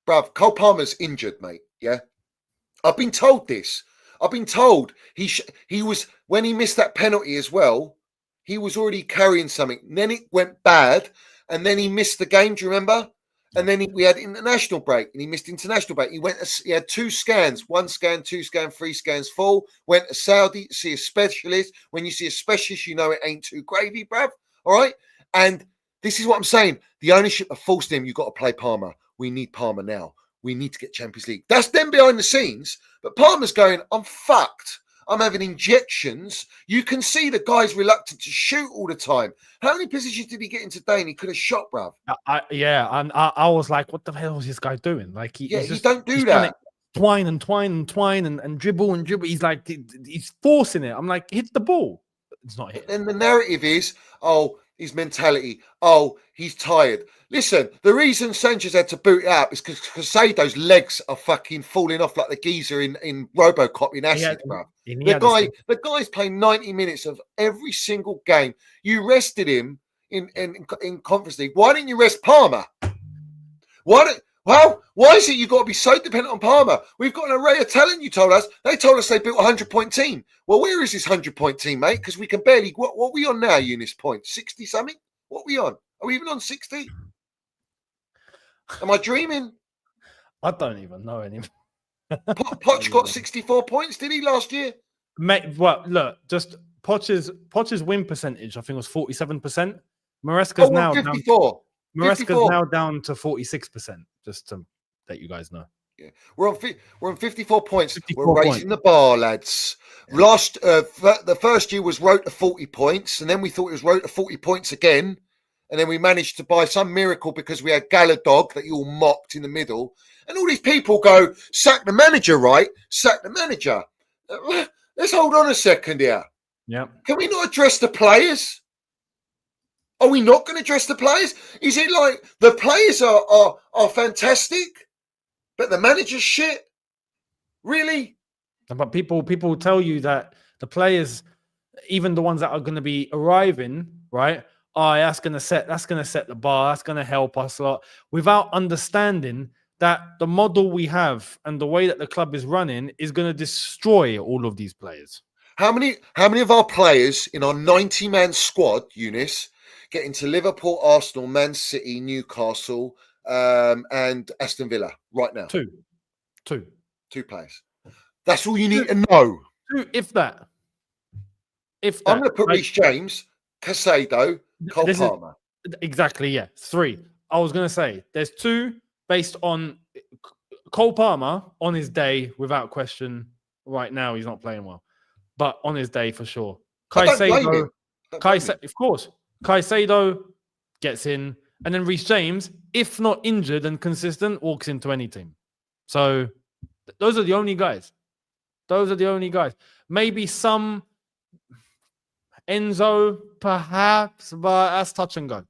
Bruv, Cole Palmer's injured, mate. Yeah. I've been told this. I've been told he was, when he missed that penalty as well, he was already carrying something. And then it went bad, and then he missed the game. Do you remember? And then we had international break, and he missed international break. He had 2 scans, 1 scan, 2 scan, 3 scans full. Went to Saudi, see a specialist. When you see a specialist, you know it ain't too gravy, bruv. All right? And this is what I'm saying. The ownership have forced him, you've got to play Palmer. We need Palmer now. We need to get Champions League. That's them behind the scenes. But Palmer's going, I'm fucked. I'm having injections. You can see the guy's reluctant to shoot all the time. How many positions did he get in today and he could have shot, bruv? And I was like, what the hell is this guy doing? Like, he don't do that. Twine and dribble and dribble. He's like, he's forcing it. I'm like, hit the ball. It's not hitting. And the narrative is, his mentality. He's tired. Listen, the reason Sanchez had to boot it up is because Casado's legs are fucking falling off like the geezer in RoboCop in acid, bruv. The guy's playing 90 minutes of every single game. You rested him in Conference League. Why didn't you rest Palmer? Why is it you got to be so dependent on Palmer? We've got an array of talent, you told us. They told us they built a 100-point team. Well, where is this 100-point team, mate? Because we can barely... What are we on now, Eunice Point? 60-something? What are we on? Are we even on 60? Am I dreaming? I don't even know anymore. Poch got 64 points, did he, last year? Mate, well, look, just Poch's win percentage, I think, was 47%. Maresca's now 54. Maresca's now down to 46%, just to let you guys know. Yeah, we're on 54 points. 54 we're raising the bar, lads. Yeah. The first year was road to 40 points, and then we thought it was road to 40 points again, and then we managed to buy some miracle because we had Galadog that you all mocked in the middle, and all these people go, sack the manager, right? Sack the manager. Let's hold on a second here. Yeah. Can we not address the players? Are we not going to address the players? Is it like the players are fantastic, but the manager's shit? Really? But people tell you that the players, even the ones that are going to be arriving, right? Oh, that's going to set the bar. That's going to help us a lot, without understanding that the model we have and the way that the club is running is going to destroy all of these players. How many of our players in our 90-man squad, Eunice, get into Liverpool, Arsenal, Man City, Newcastle, and Aston Villa right now? Two players. That's all you need to know. Two, if that. I'm going to put Reece James, Casado, Cole Palmer. Exactly, yeah. 3. I was going to say there's 2 based on Cole Palmer on his day, without question. Right now, he's not playing well, but on his day for sure. Caicedo, of course. Caicedo gets in, and then Reece James, if not injured and consistent, walks into any team. So those are the only guys. Maybe some Enzo, perhaps, but that's touch and go.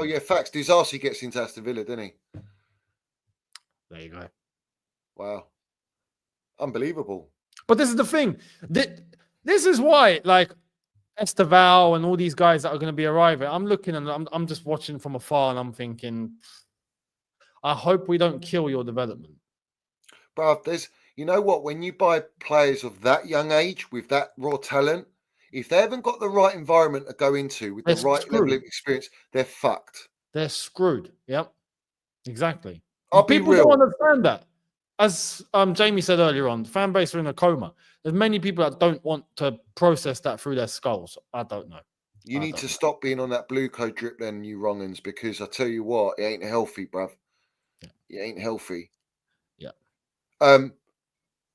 Yeah, facts. Disasi gets into Aston Villa, didn't he? There you go. Wow. Unbelievable. But this is the thing. This is why, like, Esteval and all these guys that are going to be arriving, I'm looking and I'm just watching from afar and I'm thinking, I hope we don't kill your development. But you know what? When you buy players of that young age with that raw talent, if they haven't got the right environment to go into with the right level of experience, they're fucked. They're screwed. Yep. Exactly. People don't understand that. As Jamie said earlier on, the fan base are in a coma. There's many people that don't want to process that through their skulls. I don't know. You need to stop being on that Blueco drip then, you wrong'uns, because I tell you what, it ain't healthy, bruv. Yeah. It ain't healthy. Yeah. I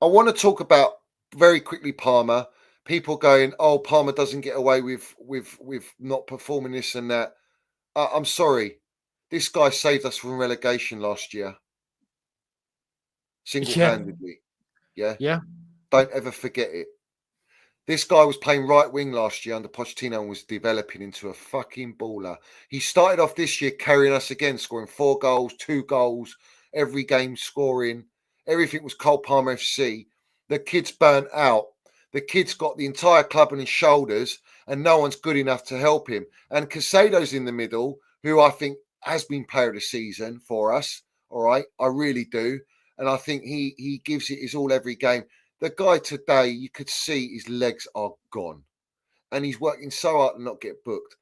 want to talk about very quickly Palmer. People going, oh, Palmer doesn't get away with not performing this and that. I'm sorry. This guy saved us from relegation last year. Single-handedly. Yeah. Don't ever forget it. This guy was playing right wing last year under Pochettino and was developing into a fucking baller. He started off this year carrying us again, scoring 4 goals, 2 goals, every game scoring. Everything was Cole Palmer FC. The kid's burnt out. The kid's got the entire club on his shoulders and no one's good enough to help him. And Casado's in the middle, who I think has been player of the season for us. All right. I really do. And I think he gives it his all every game. The guy today, you could see his legs are gone. And he's working so hard to not get booked.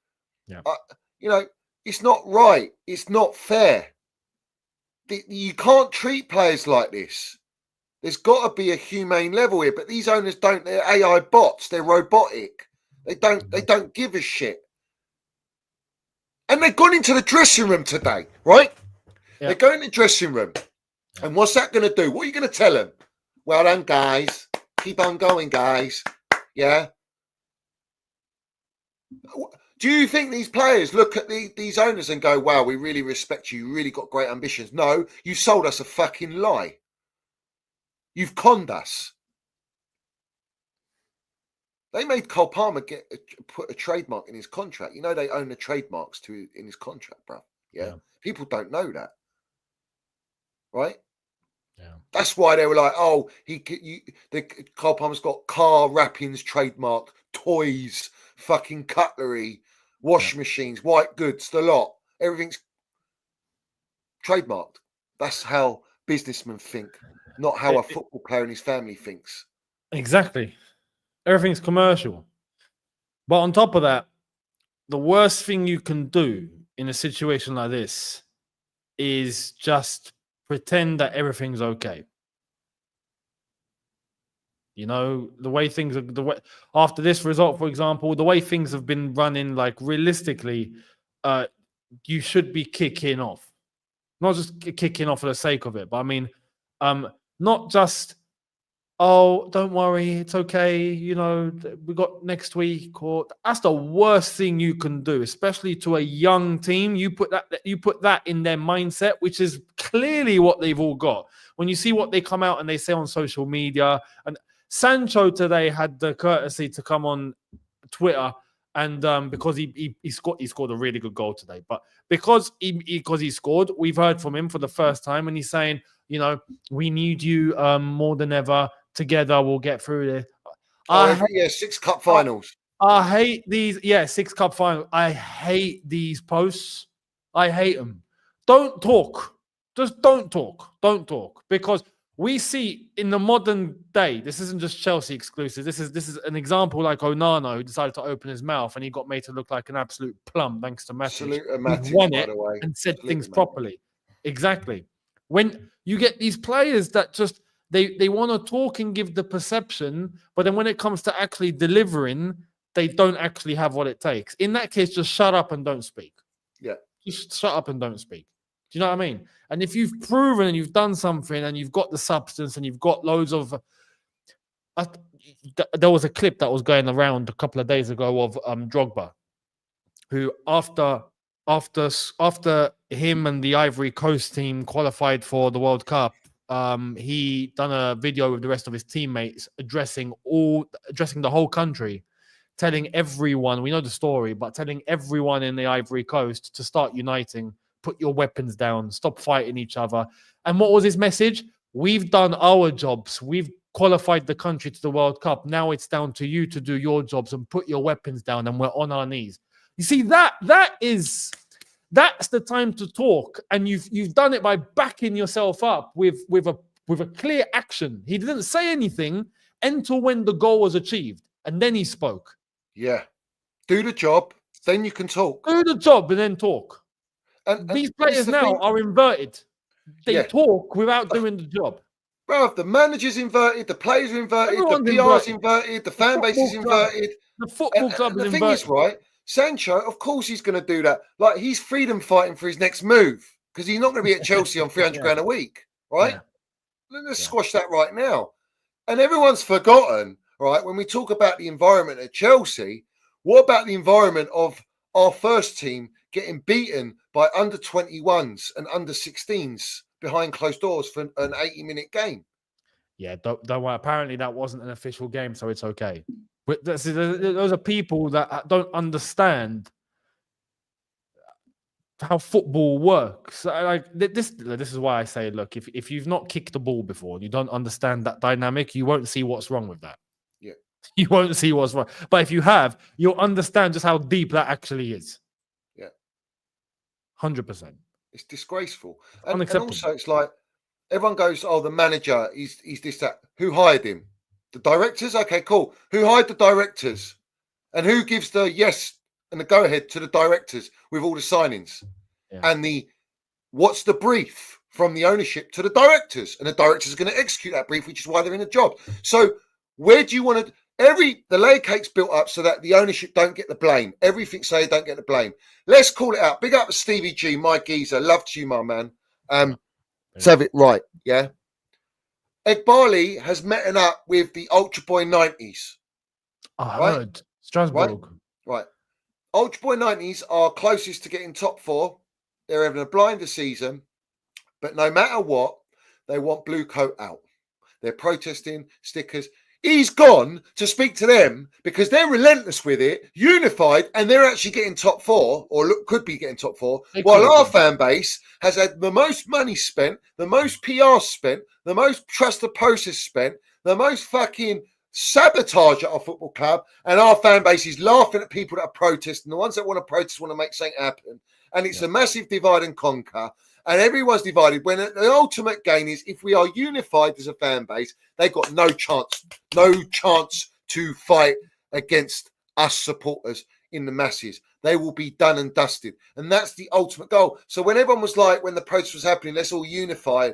Yeah. It's not right. It's not fair. You can't treat players like this. There's got to be a humane level here, but these owners don't. They're AI bots. They're robotic. They don't give a shit. And they've gone into the dressing room today, right? Yeah. They go in the dressing room. Yeah. And what's that going to do? What are you going to tell them? Well done, guys. Keep on going, guys. Yeah. Do you think these players look at these owners and go, wow, we really respect you. You really got great ambitions? No, you sold us a fucking lie. You've conned us. They made Cole Palmer put a trademark in his contract. You know they own the trademarks in his contract, bro. Yeah? People don't know that, right? Yeah. That's why they were like, oh, Cole Palmer's got car wrappings trademark, toys, fucking cutlery, wash machines, white goods, the lot. Everything's trademarked. That's how businessmen think. Not how a football player and his family thinks. Exactly. Everything's commercial. But on top of that, the worst thing you can do in a situation like this is just pretend that everything's okay. You know, the way things are, after this result, for example, the way things have been running, like realistically, you should be kicking off. Not just kicking off for the sake of it, but I mean, not just, oh, don't worry, it's okay, you know, we got next week, or that's the worst thing you can do, especially to a young team. You put that in their mindset, which is clearly what they've all got. When you see what they come out and they say on social media, and Sancho today had the courtesy to come on Twitter, and because he scored a really good goal today, but because he scored, we've heard from him for the first time, and he's saying, you know, we need you more than ever. Together, we'll get through this. 6 cup finals. I hate these. 6 cup finals. I hate these posts. I hate them. Don't talk. Just don't talk. Don't talk. Because we see in the modern day, this isn't just Chelsea exclusive. This is an example like Onana, who decided to open his mouth and he got made to look like an absolute plum thanks to Matic. Salute to Who's Matic, won by it the way. and said Salute things to Matic. properly. Exactly. When you get these players that just they want to talk and give the perception, but then when it comes to actually delivering, they don't actually have what it takes. In that case, just shut up and don't speak. Yeah. Just shut up and don't speak. Do you know what I mean? And if you've proven and you've done something and you've got the substance and you've got loads of... there was a clip that was going around a couple of days ago of Drogba, who after him and the Ivory Coast team qualified for the World Cup, he done a video with the rest of his teammates addressing the whole country, telling everyone, we know the story, but telling everyone in the Ivory Coast to start uniting, put your weapons down, stop fighting each other. And what was his message? We've done our jobs. We've qualified the country to the World Cup. Now it's down to you to do your jobs and put your weapons down, and we're on our knees. You see, that's the time to talk, and you've done it by backing yourself up with a clear action. He didn't say anything until when the goal was achieved, and then he spoke. Yeah. Do the job, then you can talk. Do the job and then talk. And these players now are inverted. They talk without doing the job. Bro, the manager's inverted, the players are inverted, the PR's inverted, the fan base is inverted. The football club is inverted. The thing inverted. is, right, Sancho, of course he's going to do that. Like, he's freedom fighting for his next move because he's not going to be at Chelsea on 300 grand a week, right? Yeah. Let's squash that right now. And everyone's forgotten, right, when we talk about the environment at Chelsea, what about the environment of our first team getting beaten by under 21s and under 16s behind closed doors for an 80-minute game? Yeah, don't worry. Apparently that wasn't an official game, so it's okay. But those are people that don't understand how football works. Like this is why I say, look, if you've not kicked the ball before and you don't understand that dynamic, you won't see what's wrong with that. Yeah. You won't see what's wrong. But if you have, you'll understand just how deep that actually is. Yeah. 100%. It's disgraceful. And Unacceptable. also it's like, everyone goes, oh, the manager, he's this, that. Who hired him? The directors? Okay, cool. Who hired the directors? And who gives the yes and the go-ahead to the directors with all the signings? Yeah. And what's the brief from the ownership to the directors? And the directors are going to execute that brief, which is why they're in a job. So where do you want to... the layer cake's built up so that the ownership don't get the blame. Everything say don't get the blame. Let's call it out. Big up to Stevie G, my geezer. Love to you, my man. Let's have it right, yeah? Ed Barley has met up with the Ultra Boy 90s. I heard. Strasbourg. Right. Ultra Boy 90s are closest to getting top four. They're having a blinder season. But no matter what, they want Blueco out. They're protesting, stickers. He's gone to speak to them because they're relentless with it, unified, and they're actually getting top four, or could be getting top four, while our fan base has had the most money spent, the most PR spent, the most trust the process spent, the most fucking sabotage at our football club, and our fan base is laughing at people that are protesting. The ones that want to protest want to make something happen. And it's a massive divide and conquer. And everyone's divided. When the ultimate gain is, if we are unified as a fan base, they've got no chance to fight against us supporters in the masses. They will be done and dusted. And that's the ultimate goal. So when everyone was like, when the protest was happening, let's all unify,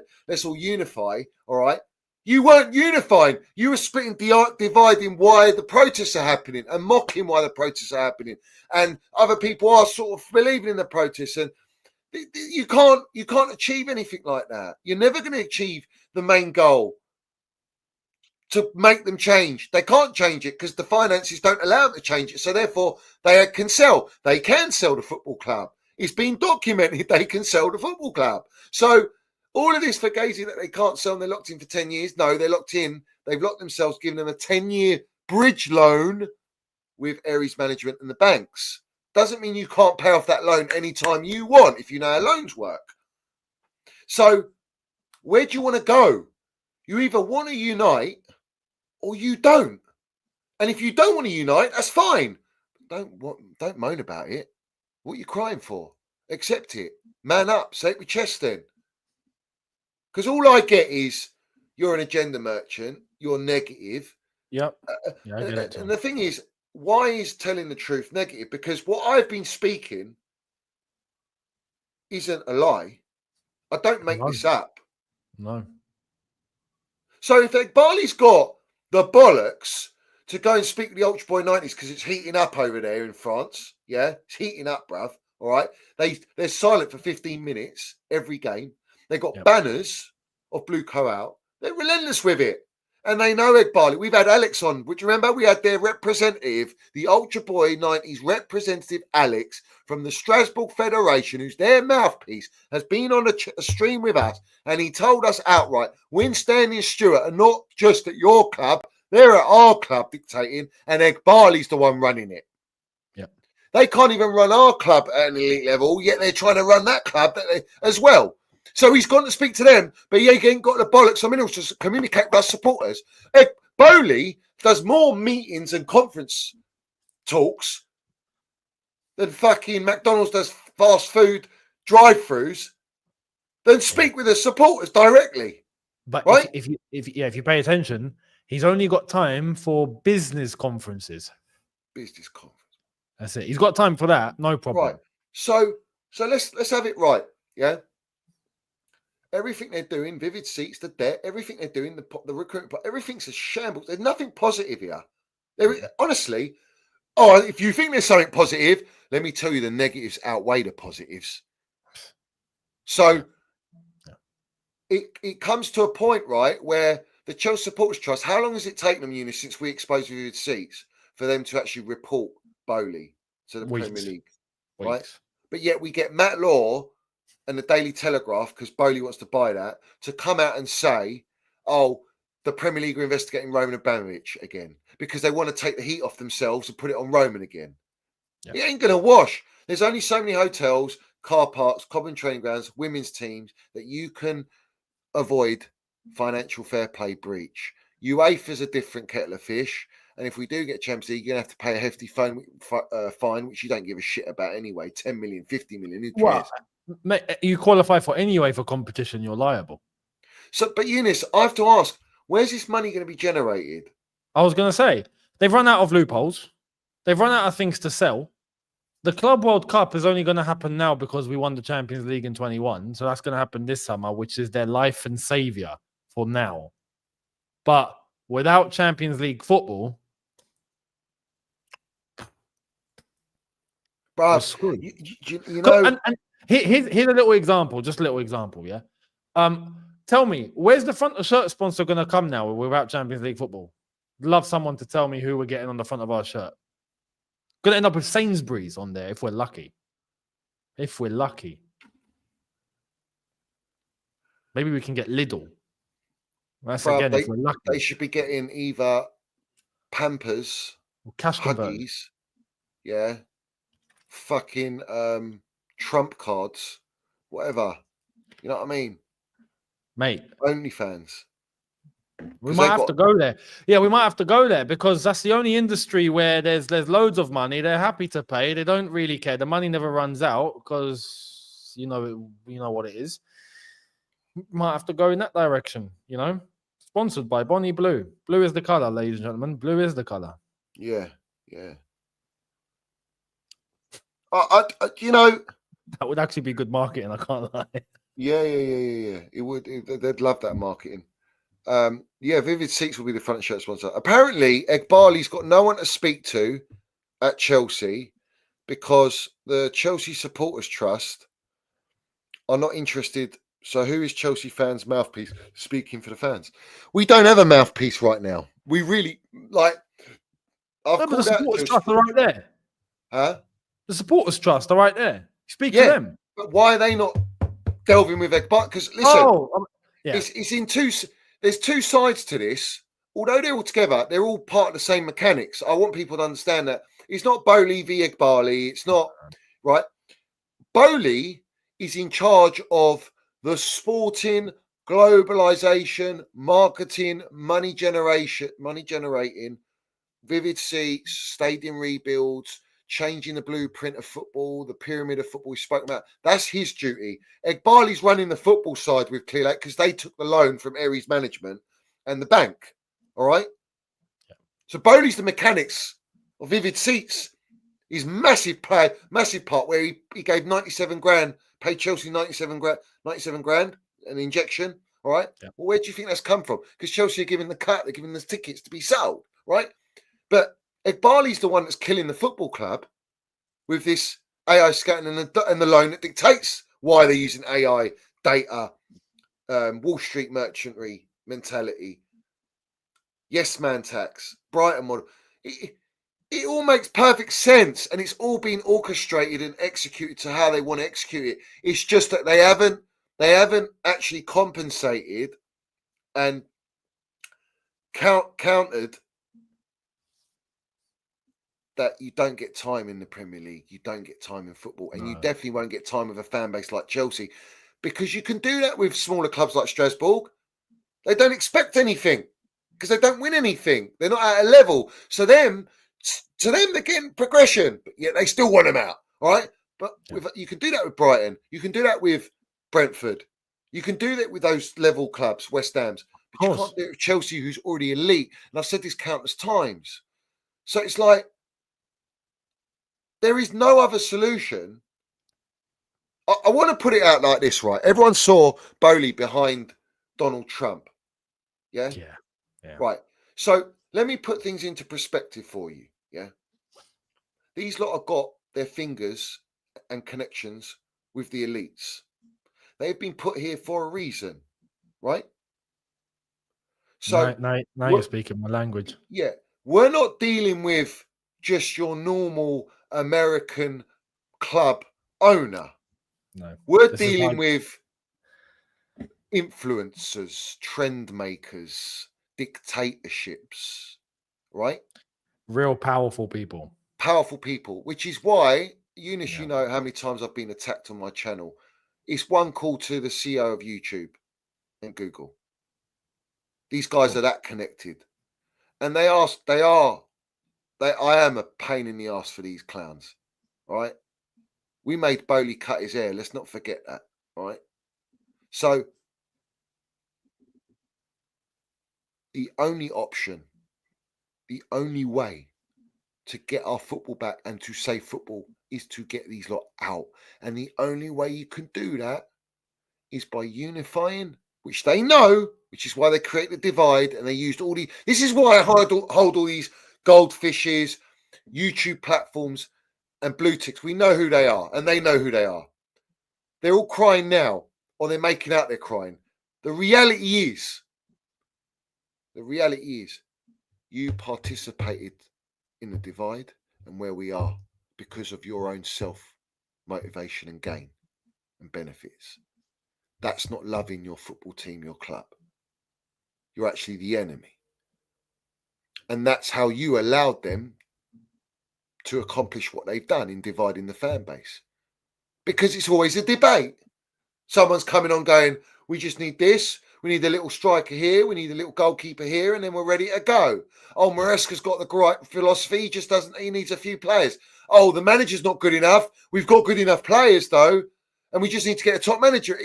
all right? You weren't unifying. You were splitting, dividing why the protests are happening and mocking why the protests are happening. And other people are sort of believing in the protests. And you can't achieve anything like that. You're never going to achieve the main goal to make them change. They can't change it because the finances don't allow them to change it. So therefore, they can sell. They can sell the football club. It's been documented they can sell the football club. So all of this for Gazy that they can't sell and they're locked in for 10 years. No, they're locked in. They've locked themselves, given them a 10-year bridge loan with Aries Management and the banks. Doesn't mean you can't pay off that loan anytime you want if you know how loans work. So where do you want to go? You either want to unite or you don't. And if you don't want to unite, that's fine. Don't moan about it. What are you crying for? Accept it. Man up. Say it with chest then. Because all I get is you're an agenda merchant, you're negative. Yep. Yeah, I get it. And the thing is, why is telling the truth negative? Because what I've been speaking isn't a lie. I don't make this up. No. So if Iqbali's got the bollocks to go and speak to the Ultra Boy 90s because it's heating up over there in France, yeah, it's heating up, bruv. All right, they're silent for 15 minutes every game. They got banners of Blueco out. They're relentless with it, and they know Iqbali. We've had Alex on, which remember we had their representative, the Ultra Boy 90s representative, Alex from the Strasbourg Federation, who's their mouthpiece, has been on a stream with us, and he told us outright, Winston and Stewart are not just at your club, they're at our club dictating, and Iqbali's the one running it. They can't even run our club at an elite level, yet they're trying to run that club as well. So he's gone to speak to them, but he ain't got the bollocks or minerals to communicate with us supporters. Bowley does more meetings and conference talks than fucking McDonald's does fast food drive-throughs, than speak with the supporters directly. But right? if you pay attention, he's only got time for business conferences. Business conference. That's it. He's got time for that. No problem. Right. So let's have it right. Yeah. Everything they're doing, Vivid Seats, the debt, everything they're doing, the recruitment, everything's a shambles. There's nothing positive here. Honestly, if you think there's something positive, let me tell you the negatives outweigh the positives. So it comes to a point, right, where the Chelsea Supporters Trust, how long has it taken them, Eunice, since we exposed Vivid Seats for them to actually report Bowley to the Premier League? Right? But yet we get Matt Law and the Daily Telegraph, because Bowley wants to buy that, to come out and say, the Premier League are investigating Roman Abramovich again, because they want to take the heat off themselves and put it on Roman again. It ain't going to wash. There's only so many hotels, car parks, common training grounds, women's teams that you can avoid financial fair play breach. UEFA's a different kettle of fish. And if we do get Champions League, you're going to have to pay a hefty fine, which you don't give a shit about anyway. 10 million, 50 million, who cares? Well, mate, you qualify for any UEFA competition, you're liable. So, but Eunice, I have to ask, where's this money going to be generated? I was going to say, they've run out of loopholes. They've run out of things to sell. The Club World Cup is only going to happen now because we won the Champions League in 21. So that's going to happen this summer, which is their life and savior for now. But without Champions League football, But you know, and here's a little example, just a little example, yeah. Tell me, where's the front of shirt sponsor going to come now without Champions League football? Love someone to tell me who we're getting on the front of our shirt. Going to end up with Sainsbury's on there if we're lucky. If we're lucky, maybe we can get Lidl. That's again if we're lucky. They should be getting either Pampers, or cash Huggies, yeah. Fucking Trump cards, whatever. You know what I mean? Mate. OnlyFans. We might have to go there. Yeah, we might have to go there because that's the only industry where there's loads of money. They're happy to pay. They don't really care. The money never runs out because you know what it is. Might have to go in that direction, you know. Sponsored by Bonnie Blue. Blue is the color, ladies and gentlemen. Blue is the color. Yeah, yeah. You know, that would actually be good marketing. I can't lie. Yeah. It would. They'd love that marketing. Vivid Seats will be the front shirt sponsor. Apparently, Iqbali's got no one to speak to at Chelsea because the Chelsea Supporters Trust are not interested. So, who is Chelsea fans' mouthpiece speaking for the fans? We don't have a mouthpiece right now. We really like. But the Supporters Trust are right there. Huh? The Supporters Trust are right there. Speak to them. But why are they not delving with Iqbal? Because listen, it's in two. There's two sides to this. Although they're all together, they're all part of the same mechanics. I want people to understand that it's not Bowley v Iqbali. It's not right. Bowley is in charge of the sporting, globalization, marketing, money generating, Vivid Seats, stadium rebuilds, changing the blueprint of football, the pyramid of football we spoke about. That's his duty. Egbali's running the football side with Clear Lake because they took the loan from Aries Management and the bank. All right. Yeah. So Bowley's the mechanics of Vivid Seats. His massive part where he gave 97 grand, paid Chelsea 97 grand, an injection. All right. Yeah. Well, where do you think that's come from? Because Chelsea are giving the cut, they're giving the tickets to be sold, right? But Egbali's the one that's killing the football club with this AI scanning and the loan that dictates why they're using AI data, Wall Street merchantry mentality, yes man tax, Brighton model. It all makes perfect sense, and it's all been orchestrated and executed to how they want to execute it. It's just that they haven't actually compensated and countered that you don't get time in the Premier League, you don't get time in football, and you definitely won't get time with a fan base like Chelsea, because you can do that with smaller clubs like Strasbourg. They don't expect anything because they don't win anything. They're not at a level. So to them, they're getting progression, but yet they still want them out. All right. But you can do that with Brighton. You can do that with Brentford. You can do that with those level clubs, West Ham's. But you can't do it with Chelsea, who's already elite. And I've said this countless times. So it's like there is no other solution. I want to put it out like this, right? Everyone saw Bowley behind Donald Trump. Yeah? Yeah. Right. So let me put things into perspective for you. Yeah. These lot have got their fingers and connections with the elites. They've been put here for a reason, right? So now you're speaking my language. Yeah. We're not dealing with just your normal American club owner. No. We're dealing with influencers, trend makers, dictatorships, right? Real powerful people. Powerful people, which is why, Eunice, you know how many times I've been attacked on my channel. It's one call to the CEO of YouTube and Google. These guys are that connected. And I am a pain in the ass for these clowns, all right? We made Bowley cut his hair. Let's not forget that, all right? So the only option, the only way to get our football back and to save football is to get these lot out. And the only way you can do that is by unifying, which they know, which is why they create the divide and they used all the... This is why I hold all these goldfishes, YouTube platforms and blue ticks. We know who they are and they know who they are. They're all crying now, or they're making out they're crying. The reality is you participated in the divide and where we are because of your own self-motivation and gain and benefits. That's not loving your football team, your club. You're actually the enemy. And that's how you allowed them to accomplish what they've done in dividing the fan base. Because it's always a debate. Someone's coming on going, we just need this. We need a little striker here. We need a little goalkeeper here. And then we're ready to go. Oh, Maresca's got the right philosophy. He needs a few players. Oh, the manager's not good enough. We've got good enough players, though. And we just need to get a top manager.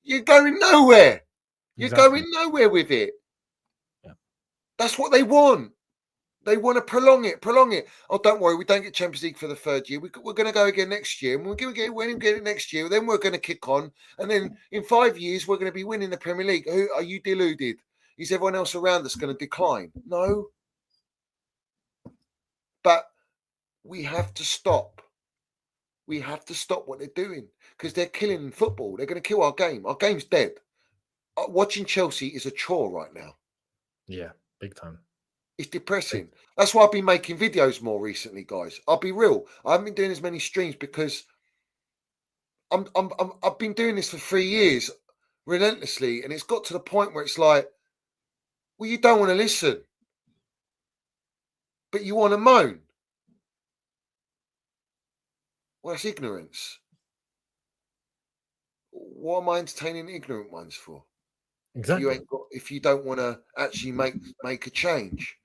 You're going nowhere. You're going nowhere with it. Yeah. That's what they want. They want to prolong it. Oh, don't worry. We don't get Champions League for the third year. We're going to go again next year. And we're going to get it next year. Then we're going to kick on. And then in 5 years, we're going to be winning the Premier League. Who are you deluded? Is everyone else around us going to decline? No. But we have to stop. We have to stop what they're doing because they're killing football. They're going to kill our game. Our game's dead. Watching Chelsea is a chore right now. Yeah, big time. It's depressing. That's why I've been making videos more recently, guys. I'll be real. I haven't been doing as many streams because I've been doing this for 3 years relentlessly, and it's got to the point where it's like, well, you don't want to listen, but you want to moan. Well, that's ignorance. What am I entertaining ignorant ones for? Exactly. If you don't want to actually make a change.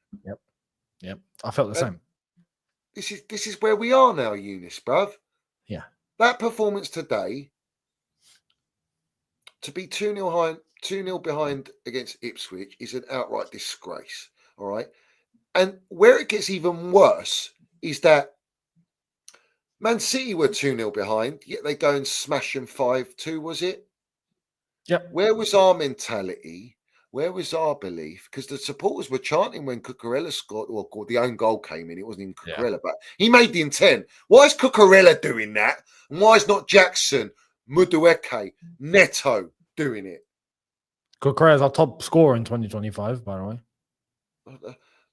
Yep. I felt the same. this is where we are now, Eunice, bruv. Yeah. That performance today, to be 2-0 behind against Ipswich is an outright disgrace. All right. And where it gets even worse is that Man City were 2-0 behind, yet they go and smash them 5-2, was it? Yep. Where was our mentality? Where was our belief? Because the supporters were chanting when Cucurella scored, or the own goal came in. It wasn't even Cucurella, but he made the intent. Why is Cucurella doing that? And why is not Jackson, Mudueke, Neto doing it? Cucurella is our top scorer in 2025, by the way.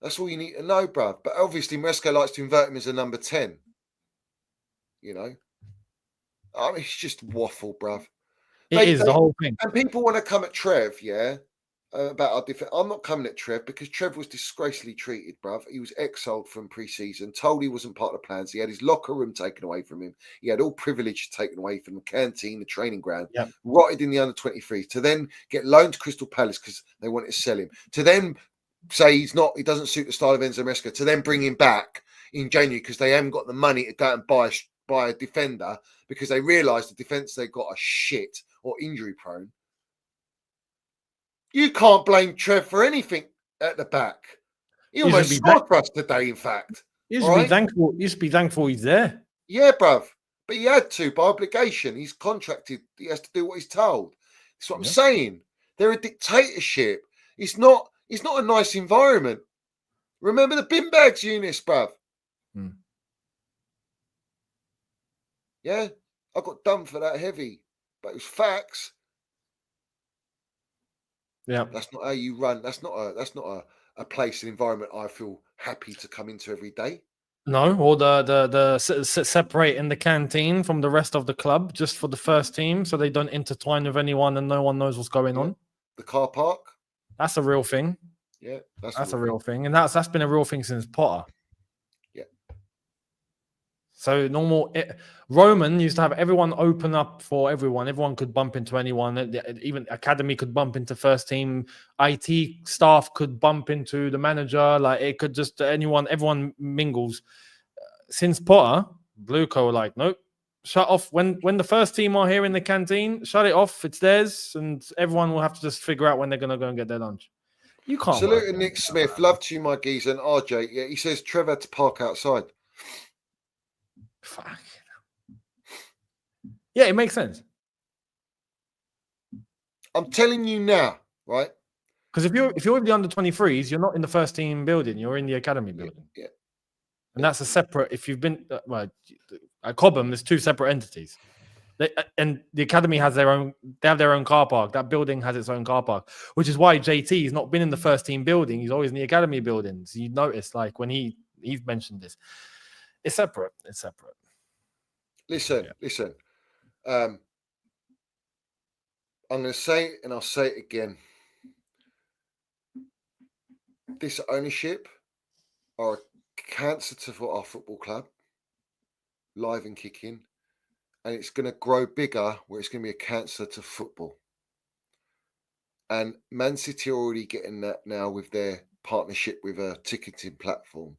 That's all you need to know, bruv. But obviously, Maresca likes to invert him as a number 10. You know? I mean, it's just waffle, bruv. It is the whole thing. And people want to come at Trev, yeah, about our defense. I'm not coming at Trev because Trev was disgracefully treated, bruv. He was exiled from pre-season, told he wasn't part of the plans. He had his locker room taken away from him. He had all privileges taken away from the canteen, the training ground, rotted in the under-23, to then get loaned to Crystal Palace because they wanted to sell him, to then say he doesn't suit the style of Enzo Maresca, to then bring him back in January because they haven't got the money to go and buy a defender because they realise the defence they got are shit or injury prone. You can't blame Trev for anything at the back. He almost scored for us today, in fact. You should be thankful. You should be thankful he's there. Yeah, bruv. But he had to by obligation. He's contracted. He has to do what he's told. That's what I'm saying. They're a dictatorship. It's not a nice environment. Remember the bin bags, Eunice, bruv. Yeah, I got done for that heavy, but it was facts. Yeah, that's not how you run. That's not a place, an environment I feel happy to come into every day. No, or the separating the canteen from the rest of the club just for the first team, so they don't intertwine with anyone and no one knows what's going on. The car park. That's a real thing. Yeah, that's a real thing, and that's been a real thing since Potter. Yeah. So Roman used to have everyone open up for everyone. Everyone could bump into anyone. Even academy could bump into first team. IT staff could bump into the manager. Like it could just everyone mingles. Since Potter, Blueco were like, nope, shut off. When the first team are here in the canteen, shut it off. It's theirs, and everyone will have to just figure out when they're gonna go and get their lunch. You can't. Salute to Nick Smith. Love to you, my geezer. And RJ, yeah, he says Trevor had to park outside. Fuck. Yeah, it makes sense. I'm telling you now, right? Because if you're with the under-23s, you're not in the first team building. You're in the academy building. Yeah. And that's a separate. If you've been at Cobham, there's two separate entities. And the academy has their own. They have their own car park. That building has its own car park, which is why JT has not been in the first team building. He's always in the academy building. So you notice, like when he's mentioned this, it's separate. It's separate. Listen. I'm going to say it, and I'll say it again. This ownership are a cancer to our football club, live and kicking. And it's going to grow bigger where it's going to be a cancer to football. And Man City are already getting that now with their partnership with a ticketing platform.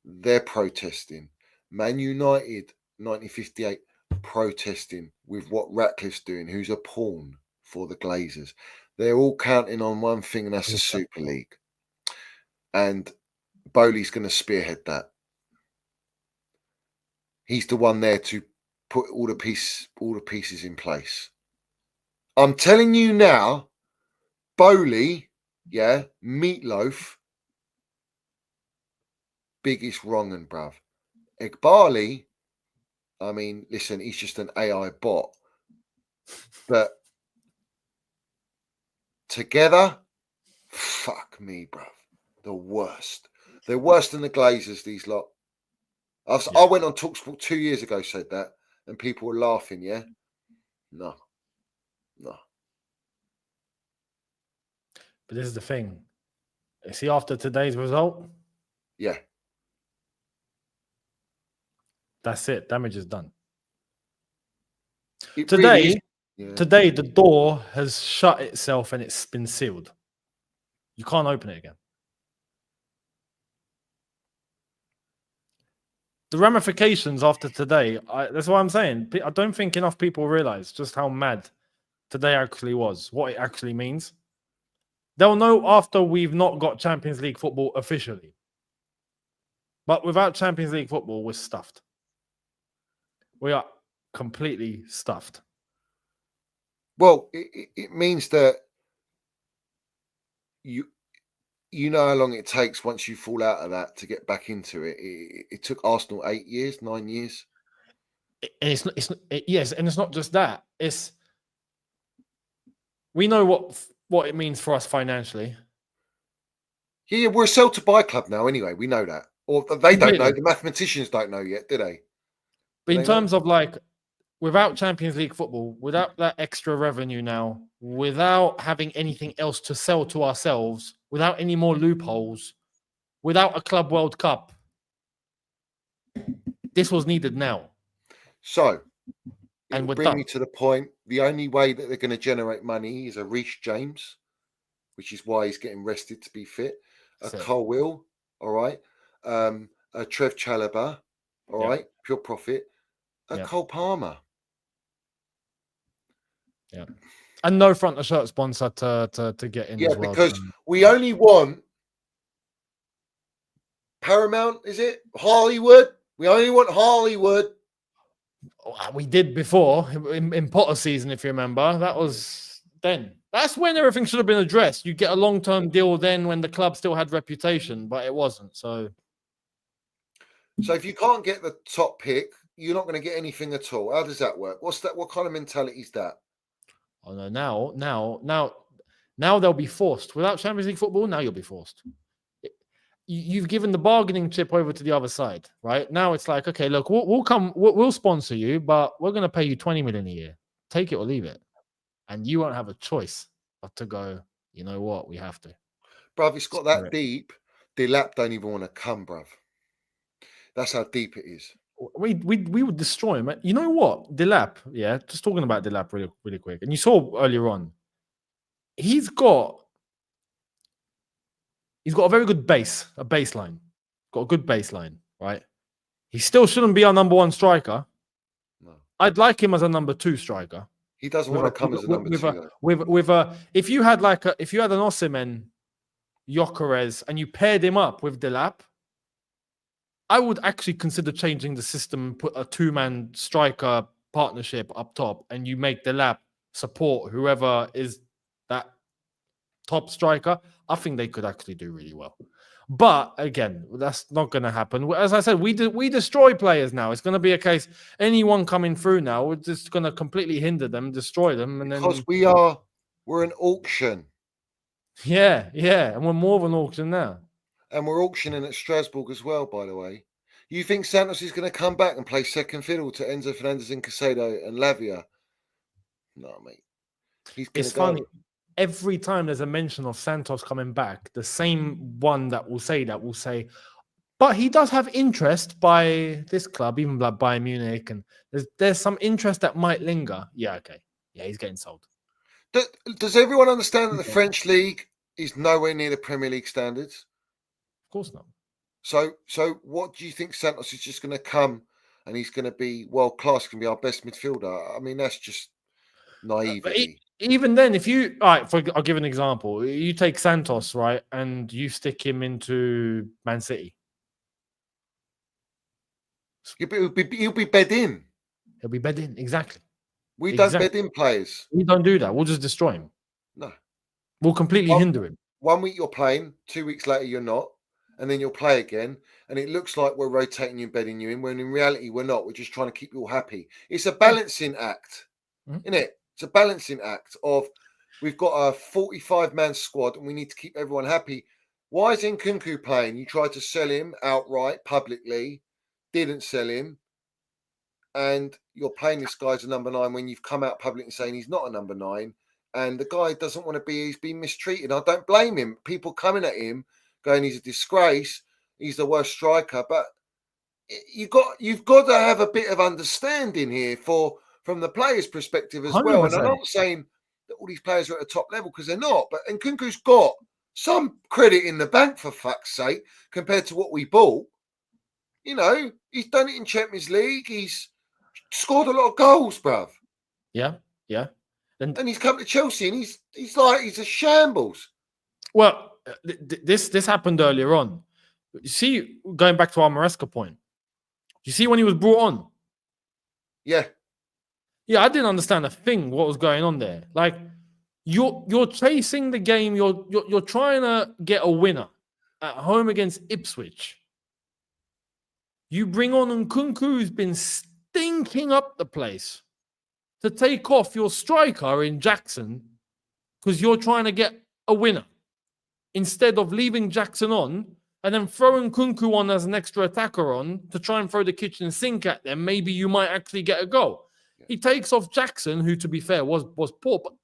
They're protesting. Man United, 1958, protesting with what Ratcliffe's doing, who's a pawn for the Glazers. They're all counting on one thing, and that's the Super League. And Bowley's going to spearhead that. He's the one there to put all the pieces in place. I'm telling you now, Bowley, Meatloaf, biggest wrong'un, bruv. Igbali, I mean, listen, he's just an AI bot. But together, fuck me, bruv. The worst. They're worse than the Glazers, these lot. I went on TalkSport 2 years ago, said that. And people were laughing, yeah? No. But this is the thing. See, after today's result? Yeah. That's it. Damage is done. Today, the door has shut itself and it's been sealed. You can't open it again. the ramifications after today, that's what I'm saying. I don't think enough people realize just how mad today actually was, what it actually means. They'll know after we've not got Champions League football officially. But without Champions League football, we're stuffed. We are completely stuffed. Well, it means that you know how long it takes once you fall out of that to get back into it. It took Arsenal 8 years, 9 years. And yes, and it's not just that. We know what it means for us financially. Yeah, we're a sell to buy club now anyway. We know that. Or they don't know. The mathematicians don't know yet, do they? But in terms of like, without Champions League football, without that extra revenue now, without having anything else to sell to ourselves, without any more loopholes, without a Club World Cup, this was needed now. So, and we're bring done. me to the point. The only way that they're going to generate money is a Reece James, which is why he's getting rested to be fit. A Cole Will, all right. A Trev Chalobah, all right. Pure profit. A Cole Palmer. Yeah. And no front of shirt sponsor to get in as well. Yeah, because we only want Paramount, is it? Hollywood? We only want Hollywood. We did before in Potter season, if you remember. That was then. That's when everything should have been addressed. You get a long-term deal then when the club still had reputation, but it wasn't. So if you can't get the top pick, you're not going to get anything at all. How does that work? What's that? What kind of mentality is that? Oh no! Now they'll be forced. Without Champions League football, now you'll be forced. You've given the bargaining chip over to the other side, right? Now it's like, okay, look, we'll sponsor you, but we're going to pay you 20 million a year. Take it or leave it, and you won't have a choice but to go. You know what? We have to. Bruv, it's got that deep. Delap don't even want to come, bruv. That's how deep it is. We would destroy him. You know what? Delap, yeah. Just talking about Delap really quick, and you saw earlier on, he's got a very good baseline. Got a good baseline, right? He still shouldn't be our number one striker. No. I'd like him as a number two striker. He doesn't want to come as a number two. If you had an Osimhen, Gyökeres, and you paired him up with Delap, I would actually consider changing the system, put a two-man striker partnership up top, and you make Delap support whoever is that top striker. I think they could actually do really well. But again, that's not going to happen. As I said, we destroy players now. It's going to be a case, anyone coming through now, we're just going to completely hinder them, destroy them. And because then we're an auction. Yeah. And we're more of an auction now. And we're auctioning at Strasbourg as well, by the way. You think Santos is going to come back and play second fiddle to Enzo Fernandez and Caicedo and Lavia? No, mate. It's funny. Every time there's a mention of Santos coming back, the same one that will say, but he does have interest by this club, even like Bayern Munich, and there's some interest that might linger. Yeah, okay. Yeah, he's getting sold. Does everyone understand that the French league is nowhere near the Premier League standards? Of course not. So what do you think? Santos is just going to come and he's going to be world class, going to be our best midfielder? I mean, that's just naivety. Even then, I'll give an example. You take Santos, right, and you stick him into Man City. He'll be bed in. He'll be bed in, exactly. We don't bed in players. We don't do that. We'll just destroy him. No. We'll completely hinder him. 1 week you're playing, 2 weeks later you're not, and then you'll play again, and it looks like we're rotating you and bedding you in, when in reality we're not. We're just trying to keep you all happy. It's a balancing act, isn't it? It's a balancing act of, we've got a 45-man squad and we need to keep everyone happy. Why is Nkunku playing? You tried to sell him outright, publicly, didn't sell him, and you're playing this guy as a number 9 when you've come out publicly saying he's not a number 9, and the guy doesn't want to be, he's been mistreated. I don't blame him. People coming at him, going, he's a disgrace, he's the worst striker, but you've got to have a bit of understanding here from the players' perspective as 100%. Well. And I'm not saying that all these players are at the top level, because they're not, but Nkunku's got some credit in the bank, for fuck's sake, compared to what we bought. You know, he's done it in Champions League. He's scored a lot of goals, bruv. Yeah. And he's come to Chelsea, and he's a shambles. Well, this happened earlier on. You see, going back to our Maresca point, you see when he was brought on. Yeah, I didn't understand a thing what was going on there. Like you're chasing the game. You're trying to get a winner at home against Ipswich. You bring on Nkunku, who's been stinking up the place, to take off your striker in Jackson because you're trying to get a winner instead of leaving Jackson on and then throwing Nkunku on as an extra attacker on to try and throw the kitchen sink at them. Maybe you might actually get a goal. Yeah. He takes off Jackson, who, to be fair, was poor, but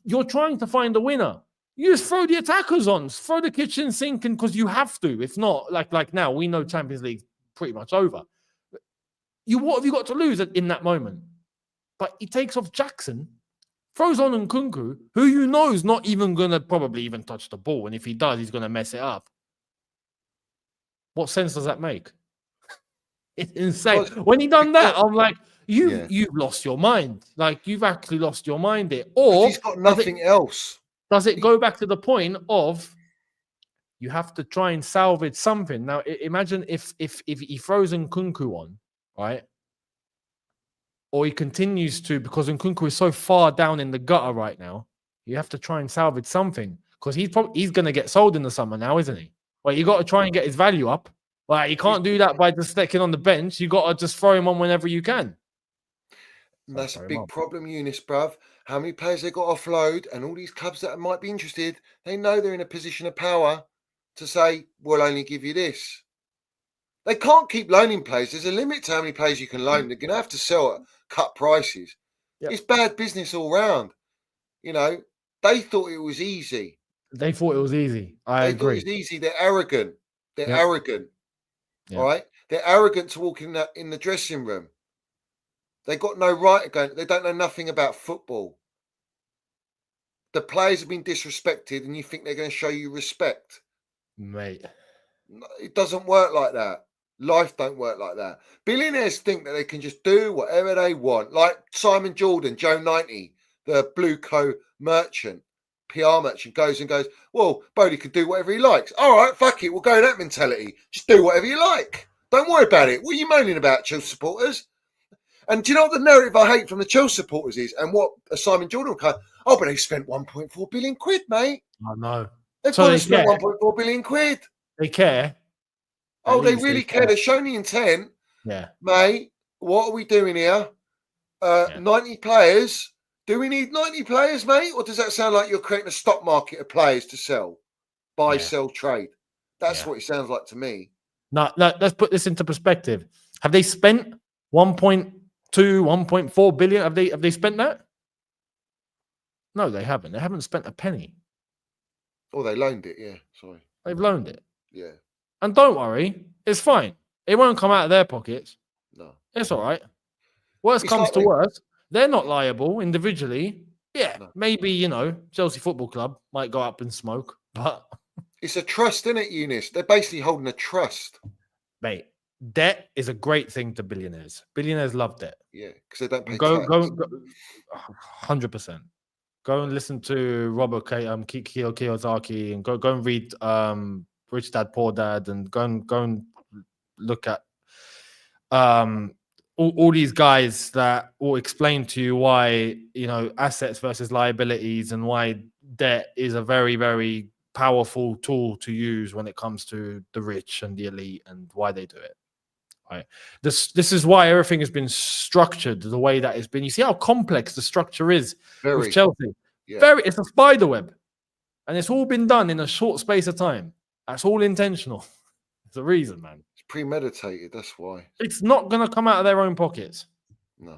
you're trying to find a winner. You just throw the attackers on, throw the kitchen sink, and because you have to. If not, like now, we know Champions League's pretty much over. What have you got to lose in that moment? But he takes off Jackson, throws on Nkunku, who you know is not even going to probably even touch the ball. And if he does, he's going to mess it up. What sense does that make? It's insane. When he done that, I'm like, you've lost your mind. Like, you've actually lost your mind there. Or he's got nothing else. Does it go back to the point of you have to try and salvage something? Now, imagine if he throws Nkunku on, right? Or he continues to, because Nkunku is so far down in the gutter right now, you have to try and salvage something because he's going to get sold in the summer now, isn't he? Well, you got to try and get his value up. Like, you can't do that by just sticking on the bench. You got to just throw him on whenever you can. And that's a big problem, Eunice, bruv. How many players they got offload, and all these clubs that might be interested, they know they're in a position of power to say, we'll only give you this. They can't keep loaning players. There's a limit to how many players you can loan. They're going to have to sell at cut prices. Yep. It's bad business all round. You know, they thought it was easy. I agree. Thought it was easy. They're arrogant. Arrogant. Yep. All right? They're arrogant to walk in the dressing room. They got no right to go. They don't know nothing about football. The players have been disrespected, and you think they're going to show you respect. Mate. It doesn't work like that. Life don't work like that. Billionaires think that they can just do whatever they want. Like Simon Jordan, Joe 90, the Blueco merchant, PR merchant, goes, well, Bodie can do whatever he likes. All right, fuck it. We'll go that mentality. Just do whatever you like. Don't worry about it. What are you moaning about, Chelsea supporters? And do you know what the narrative I hate from the Chelsea supporters is? And what Simon Jordan will come, oh, but they spent 1.4 billion quid, mate. I know. They've got to spend 1.4 billion quid. They care. Oh, they really care. They're showing the intent. Yeah. Mate, what are we doing here? 90 players. Do we need 90 players, mate? Or does that sound like you're creating a stock market of players to sell? Buy, sell, trade. That's what it sounds like to me. No, let's put this into perspective. Have they spent 1.2, 1.4 billion? Have they spent that? No, they haven't. They haven't spent a penny. Oh, they loaned it, yeah. Sorry. They've loaned it. Yeah. And don't worry, it's fine. It won't come out of their pockets. No. It's all right. Worst comes to worst, they're not liable individually. Yeah, maybe, Chelsea Football Club might go up in smoke, but... It's a trust, isn't it, Eunice? They're basically holding a trust. Mate, debt is a great thing to billionaires. Billionaires love debt. Yeah, because they don't pay tax. Go, 100%. Go and listen to Robert Kiyosaki and go and read Rich Dad Poor Dad and go and look at all these guys that will explain to you why assets versus liabilities and why debt is a very, very powerful tool to use when it comes to the rich and the elite and why they do it. Right. This is why everything has been structured the way that it's been. You see how complex the structure is with Chelsea. Yeah. It's a spider web, and it's all been done in a short space of time. That's all intentional. It's a reason, man. It's premeditated. That's why. It's not going to come out of their own pockets. No,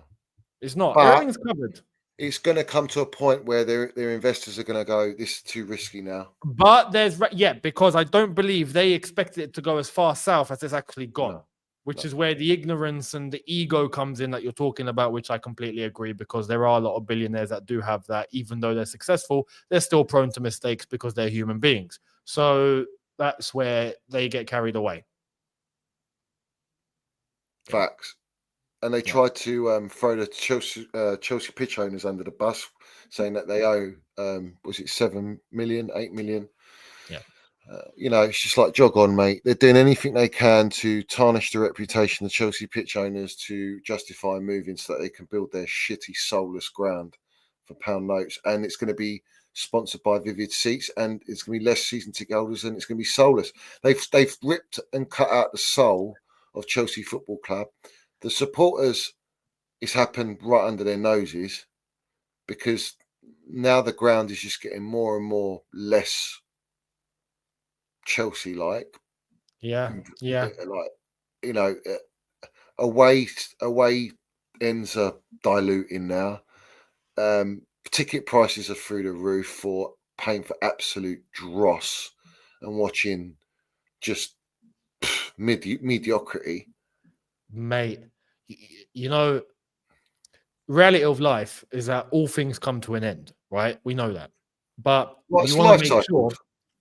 it's not. But everything's covered. It's going to come to a point where their investors are going to go, this is too risky now. But because I don't believe they expected it to go as far south as it's actually gone. No. Which is where the ignorance and the ego comes in that you're talking about, which I completely agree, because there are a lot of billionaires that do have that. Even though they're successful, they're still prone to mistakes because they're human beings. So that's where they get carried away. Facts. And they tried to throw the Chelsea pitch owners under the bus, saying that they owe, was it 7 million, 8 million? Yeah. You know, it's just like, jog on, mate. They're doing anything they can to tarnish the reputation of Chelsea pitch owners to justify moving so that they can build their shitty, soulless ground for pound notes. And it's going to be sponsored by Vivid Seats, and it's going to be less season ticket holders, and it's going to be soulless. They've ripped and cut out the soul of Chelsea Football Club. The supporters, it's happened right under their noses, because now the ground is just getting more and more less Chelsea-like. Yeah. Like, you know, away ends are diluting now. Ticket prices are through the roof for paying for absolute dross and watching just mediocrity. Mate, you know, reality of life is that all things come to an end, right? We know that. But you want to make sure,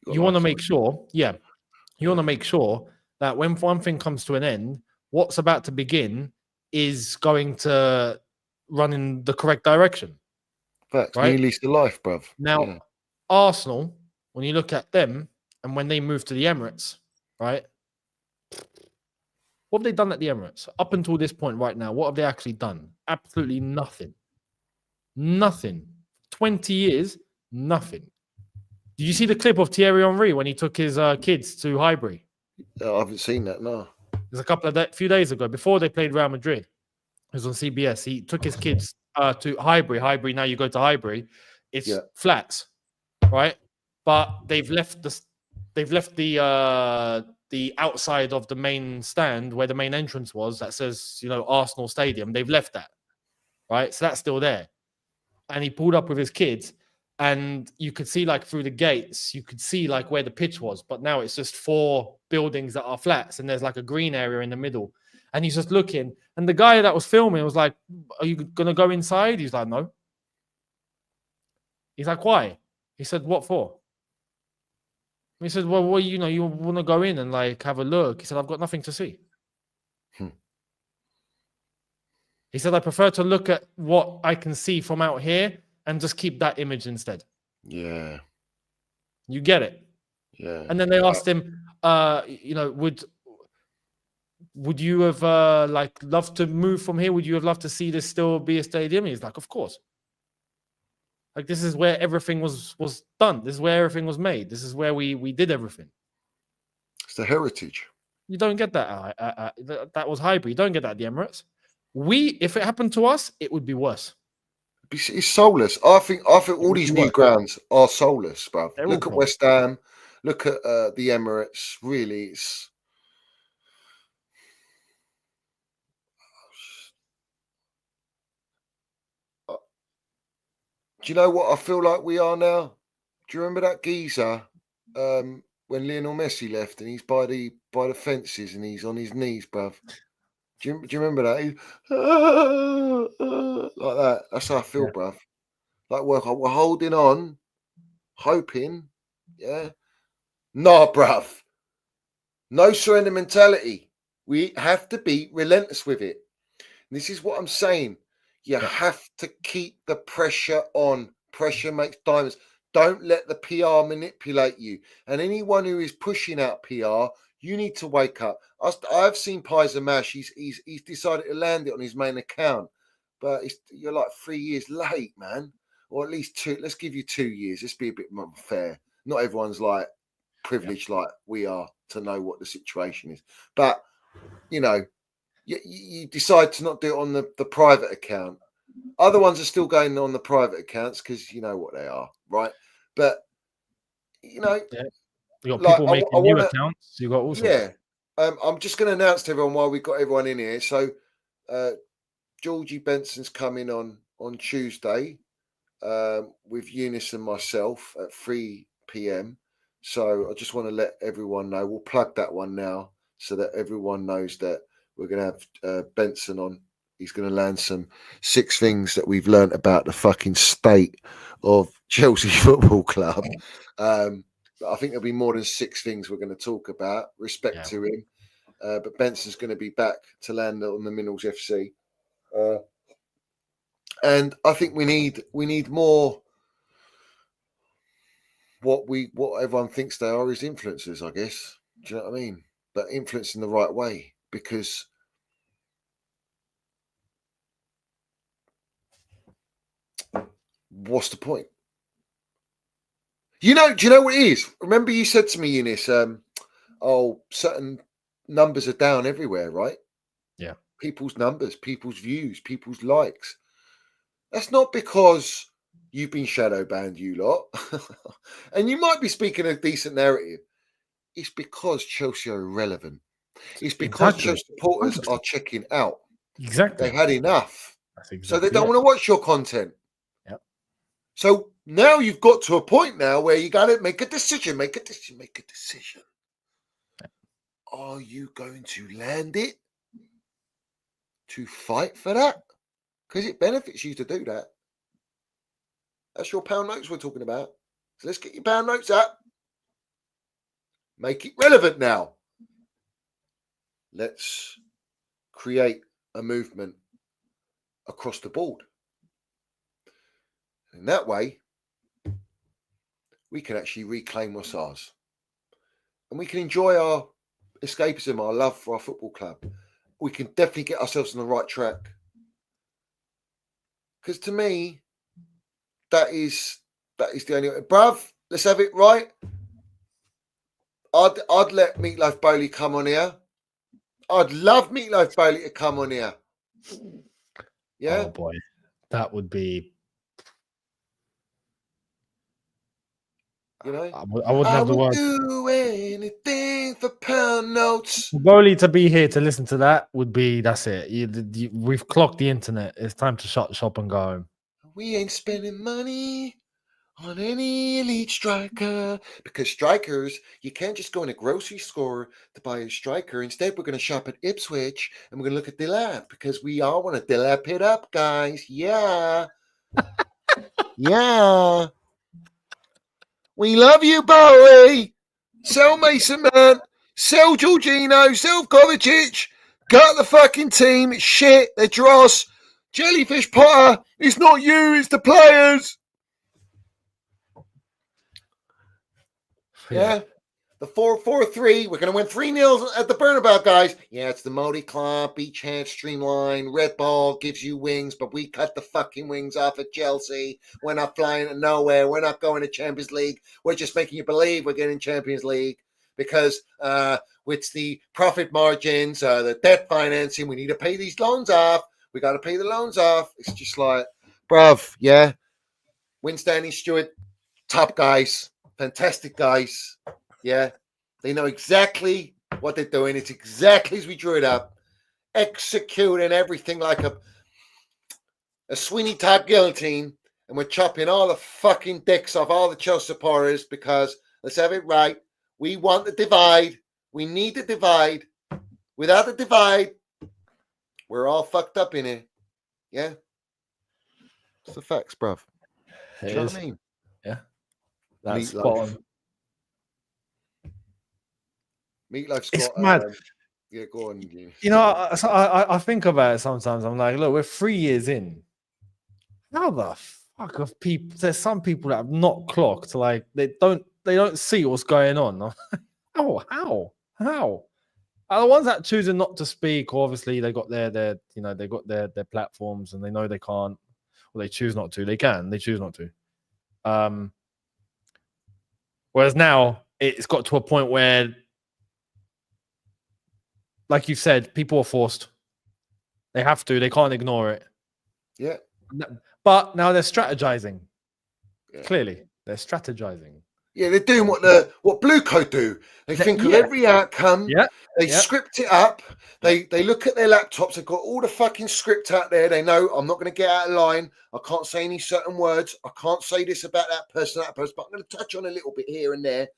you want to make sure that when one thing comes to an end, what's about to begin is going to run in the correct direction. Facts. Right? New lease of life, bruv. Now, Arsenal, when you look at them and when they moved to the Emirates, right? What have they done at the Emirates? Up until this point right now, what have they actually done? Absolutely nothing. Nothing. 20 years, nothing. Did you see the clip of Thierry Henry when he took his kids to Highbury? I haven't seen that, no. There's a few days ago, before they played Real Madrid. It was on CBS. He took his kids to Highbury. Highbury, now you go to Highbury, it's flats, right? But they've left the outside of the main stand where the main entrance was that says, you know, Arsenal Stadium. They've left that, right? So that's still there. And he pulled up with his kids, and you could see like through the gates, you could see like where the pitch was. But now it's just 4 buildings that are flats, and there's like a green area in the middle. And he's just looking. And the guy that was filming was like, "Are you going to go inside?" He's like, "No." He's like, "Why?" He said, "What for?" He said, "Well, you know, you want to go in and like have a look." He said, "I've got nothing to see." He said, "I prefer to look at what I can see from out here and just keep that image instead." Yeah. You get it? Yeah. And then they asked him, you know, would you have like loved to move from here? Would you have loved to see this still be a stadium? He's like, "Of course. Like, this is where everything was done. This is where everything was made. This is where we did everything." It's the heritage. You don't get that. That was Highbury. You don't get that at the Emirates. If it happened to us, it would be worse. It's soulless. I think all these new grounds are soulless, bruv. Look at West Ham. Look at the Emirates. Really, it's... Do you know what I feel like we are now? Do you remember that geezer when Lionel Messi left and he's by the fences and he's on his knees, bruv? Do you remember that? Like that. That's how I feel, bruv. Like we're holding on, hoping. Yeah. Nah, bruv. No surrender mentality. We have to be relentless with it. And this is what I'm saying. You have to keep the pressure on. Pressure makes diamonds. Don't let the PR manipulate you. And anyone who is pushing out PR, you need to wake up. I've seen Pies and Mash. He's decided to land it on his main account. But you're like 3 years late, man. Or at least 2. Let's give you 2 years. Let's be a bit more fair. Not everyone's like privileged like we are to know what the situation is. But, you know, you decide to not do it on the private account. Other ones are still going on the private accounts because you know what they are, right? But, you know... You got people making new accounts. You got all sorts. Yeah. I'm just going to announce to everyone while we've got everyone in here. So, Georgie Benson's coming on Tuesday with Eunice and myself at 3 p.m. So I just want to let everyone know. We'll plug that one now so that everyone knows that we're going to have Benson on. He's going to land some 6 things that we've learnt about the fucking state of Chelsea Football Club. I think there'll be more than 6 things we're going to talk about. Respect to him. but Benson's going to be back to land on the Minerals FC. And I think we need more. What everyone thinks they are is influencers, I guess. Do you know what I mean? But influence in the right way, because what's the point? Do you know what it is? Remember you said to me, Eunice, certain numbers are down everywhere, right? Yeah. People's numbers, people's views, people's likes. That's not because you've been shadow banned, you lot. And you might be speaking a decent narrative. It's because Chelsea are irrelevant. It's because Chelsea supporters 100%. are checking out. Exactly. They've had enough. That's exactly So they don't want to watch your content. Yep. So now you've got to a point now where you got to make a decision. Yep. Are you going to land it to fight for that? Because it benefits you to do that. That's your pound notes we're talking about. So let's get your pound notes up. Make it relevant now. Let's create a movement across the board. In that way, we can actually reclaim what's ours. And we can enjoy our escapism, our love for our football club. We can definitely get ourselves on the right track. Because to me, that is the only way. Bruv, let's have it right. I'd let Meatloaf Bailey come on here. I'd love Meatloaf Bailey to come on here. Yeah. Oh boy, that would be. You know, I wouldn't have the words. Do anything for pound notes. Bowley to be here to listen to that would be. That's it. We've clocked the internet. It's time to shut shop and go home. We ain't spending money on any elite striker, because strikers, you can't just go in a grocery store to buy a striker. Instead, we're going to shop at Ipswich and we're going to look at Delap, because we all want to Delap it up, guys. Yeah. Yeah. We love you, Bowie. Sell Mason Man. Sell Jorginho. Sell Kovacic. Got the fucking team. It's shit. They're dross. Jellyfish Potter. It's not you. It's the players. Yeah. The 4-4-3. We're going to win 3-0 at the Burnabout, guys. Yeah, it's the Modi Club, beach hand streamline. Red ball gives you wings, but we cut the fucking wings off at Chelsea. We're not flying to nowhere. We're not going to Champions League. We're just making you believe we're getting Champions League because with the profit margins, the debt financing, we need to pay these loans off. We got to pay the loans off. It's just like, bruv, yeah. Winstanley, Stewart, top guys. Fantastic guys. Yeah. They know exactly what they're doing. It's exactly as we drew it up. Executing everything like a Sweeney Todd guillotine. And we're chopping all the fucking dicks off all the Chelsea supporters because, let's have it right, we want the divide. We need the divide. Without the divide, we're all fucked up in it. Yeah? It's the facts, bruv. Do you know what I mean? Yeah. That's Meatloaf. spot on. Meatloaf's It's got, mad. Yeah, go on. You know, I think about it sometimes. I'm like, look, we're 3 years in. How the fuck of people? There's some people that have not clocked. Like they don't see what's going on. How? Are the ones that choosing not to speak? Obviously, they got their platforms, and they know they can't. Well, they choose not to. They can. They choose not to. Whereas now it's got to a point where, like you said, people are forced. They have to. They can't ignore it. Yeah. But now they're strategizing. Yeah. Clearly, they're strategizing. Yeah, they're doing what Blueco do. They think of every outcome. Yeah. They script it up. They look at their laptops. They've got all the fucking script out there. They know I'm not going to get out of line. I can't say any certain words. I can't say this about that person, but I'm going to touch on a little bit here and there.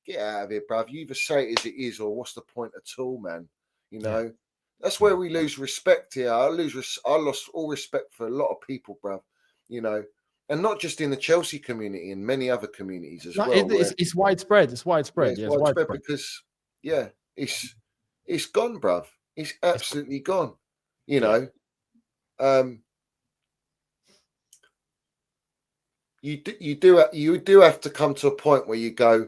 Get out of here, bruv. You either say it as it is, or what's the point at all, man? You know, that's where we lose respect here. I lost all respect for a lot of people, bruv. You know. And not just in the Chelsea community, in many other communities as well. It's widespread. It's widespread. Yeah, it's widespread because, it's it's gone, bruv. It's absolutely gone. You know, you do have to come to a point where you go,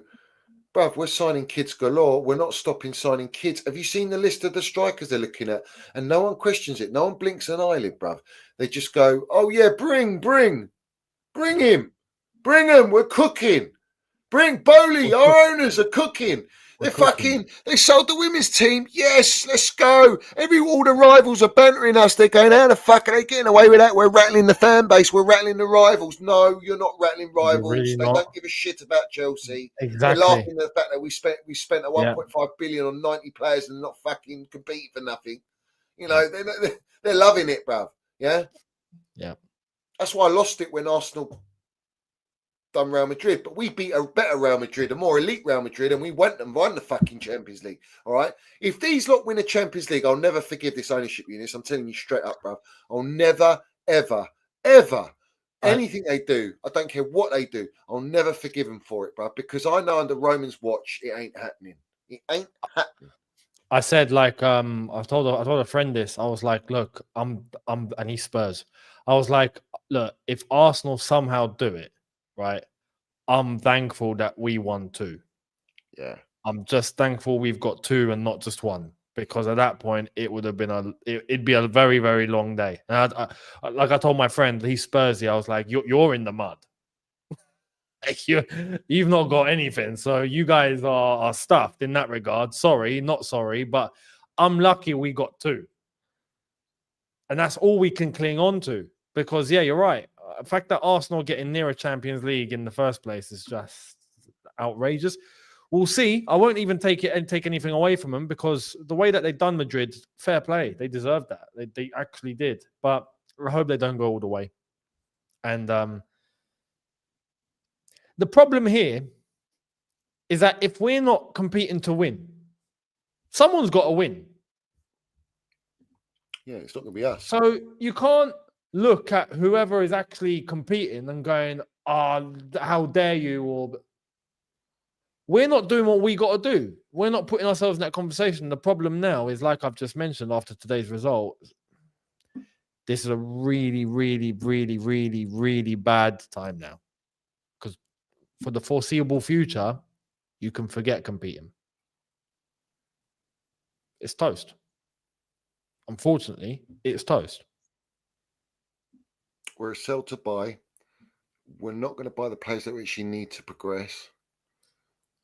bruv, we're signing kids galore. We're not stopping signing kids. Have you seen the list of the strikers they're looking at? And no one questions it. No one blinks an eyelid, bruv. They just go, oh yeah, bring him. Bring him. We're cooking. Bring Bowley. Our owners are cooking. They sold the women's team. Yes, let's go. All the rivals are bantering us. They're going, how the fuck are they getting away with that? We're rattling the fan base. We're rattling the rivals. No, you're not rattling rivals. Really they don't give a shit about Chelsea. Exactly. They're laughing at the fact that we spent a 1.5 billion on 90 players and not fucking competing for nothing. You know, they're loving it, bruv. Yeah? Yeah. That's why I lost it when Arsenal done Real Madrid, but we beat a better Real Madrid, a more elite Real Madrid, and we went and won the fucking Champions League. All right. If these lot win a Champions League, I'll never forgive this ownership unit. I'm telling you straight up, bro. I'll never, ever, ever anything they do. I don't care what they do. I'll never forgive them for it, bro, because I know under Roman's watch, it ain't happening. It ain't happening. I said, like, I told a friend this. I was like, look, and he's Spurs. I was like, look, if Arsenal somehow do it, right, I'm thankful that we won 2. Yeah. I'm just thankful we've got 2 and not just 1, because at that point it would have been it'd be a very, very long day. And like I told my friend, he's Spursy, I was like, you're in the mud. Like you've not got anything, so you guys are stuffed in that regard. Sorry, not sorry, but I'm lucky we got 2, and that's all we can cling on to. Because yeah, you're right. The fact that Arsenal getting near a Champions League in the first place is just outrageous. We'll see. I won't even take anything away from them, because the way that they've done Madrid, fair play. They deserved that. They actually did. But I hope they don't go all the way. And the problem here is that if we're not competing to win, someone's got to win. Yeah, it's not going to be us. So you can't look at whoever is actually competing and going, how dare you? Or we're not doing what we got to do. We're not putting ourselves in that conversation. The problem now is, like I've just mentioned, after today's result, this is a really, really, really, really, really bad time now. Because for the foreseeable future, you can forget competing. It's toast. Unfortunately, it's toast. We're a sell to buy. We're not going to buy the players that we actually need to progress.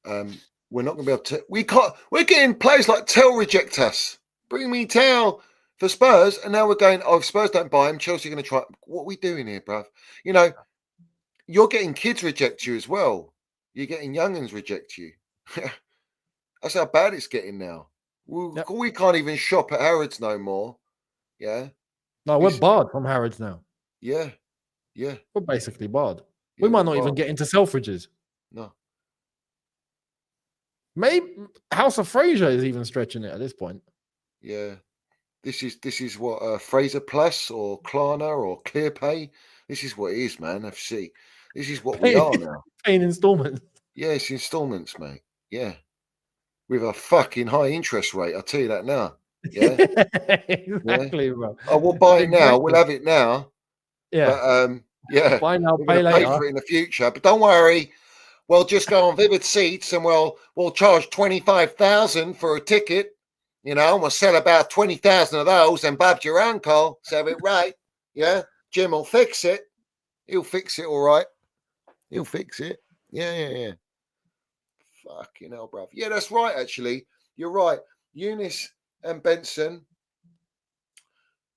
We're not going to be able to. We can't. We're getting players like Tell reject us. Bring me Tell for Spurs, and now we're going. Oh, if Spurs don't buy him, Chelsea are going to try. What are we doing here, bruv? You know, you're getting kids reject you as well. You're getting young'uns reject you. That's how bad it's getting now. We can't even shop at Harrods no more. Yeah. No, we're barred from Harrods now. Yeah. Yeah. We're basically barred. Yeah, we might not even get into Selfridges. No. Maybe House of Fraser is even stretching it at this point. Yeah. This is what Fraser Plus or Klarna or ClearPay. This is what it is, man. FC. This is what we are now. Paying installments. Yeah, it's installments, mate. Yeah. With a fucking high interest rate, I'll tell you that now. Yeah. Exactly, yeah. bro. Oh, we'll buy it now. We'll have it now. Yeah. But, yeah. Buy now, we're pay gonna later. pay for it in the future. But don't worry. We'll just go on Vivid Seats and we'll charge 25,000 for a ticket. You know, and we'll sell about 20,000 of those, and Bob your uncle, so it right. Yeah. Jim will fix it. He'll fix it all right. He'll fix it. Yeah. Fucking hell, bruv. Yeah, that's right, actually. You're right. Eunice and Benson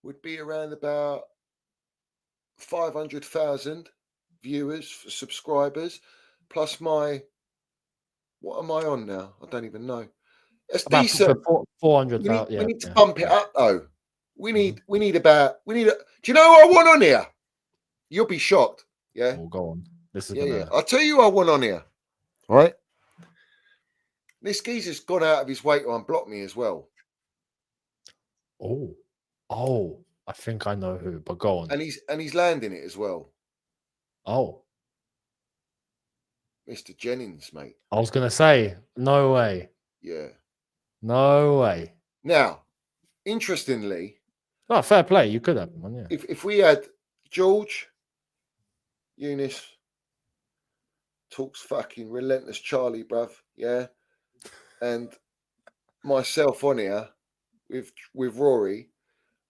would be around about 500,000 viewers, subscribers, plus my... What am I on now? I don't even know. It's about decent. 400,000. We need to bump it up, though. We need do you know who I want on here? You'll be shocked. Yeah. Oh, go on. This is yeah. I'll tell you who I want on here. All right. This geezer's gone out of his way to unblock me as well. Oh, I think I know who, but go on. And he's landing it as well. Oh. Mr. Jennings, mate. I was gonna say, no way. Yeah. No way. Now, interestingly, fair play. You could have one, yeah. if we had George, Eunice, talks fucking relentless Charlie, bruv, yeah, and myself on here with Rory,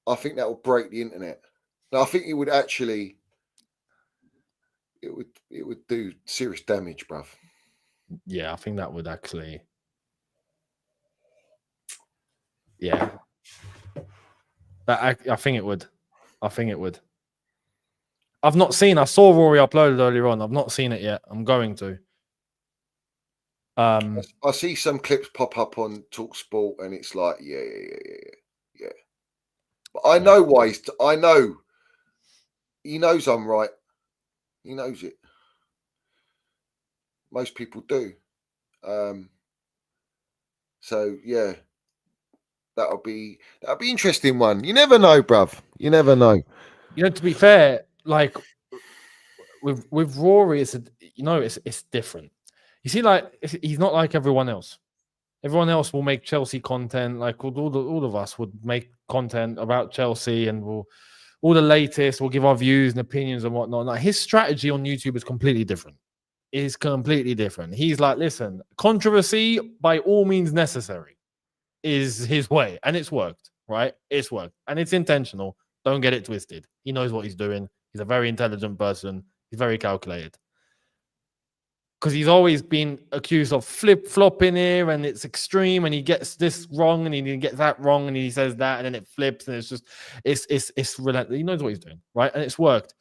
I think that will break the internet. Now, I think it would actually, it would do serious damage, bruv. Yeah, I think that would actually. Yeah. I think it would. I think it would. I've not seen. I saw Rory uploaded earlier on. I've not seen it yet. I'm going to. I see some clips pop up on TalkSport, and it's like, yeah. But I know why. I know. He knows I'm right. He knows it. Most people do. So yeah, that'll be interesting one. You never know, bruv. You never know. You know, to be fair, like with Rory, it's different. You see, like he's not like everyone else. Everyone else will make Chelsea content, like all of us would make content about Chelsea, and we'll all the latest. We'll give our views and opinions and whatnot. Like, his strategy on YouTube is completely different. Is completely different. He's like, listen, controversy by all means necessary is his way, and it's worked, right? It's worked, and it's intentional. Don't get it twisted. He knows what he's doing. He's a very intelligent person. He's very calculated. Because he's always been accused of flip-flopping here, and it's extreme, and he gets this wrong, and he gets that wrong, and he says that, and then it flips, and it's relentless. He knows what he's doing, right? And it's worked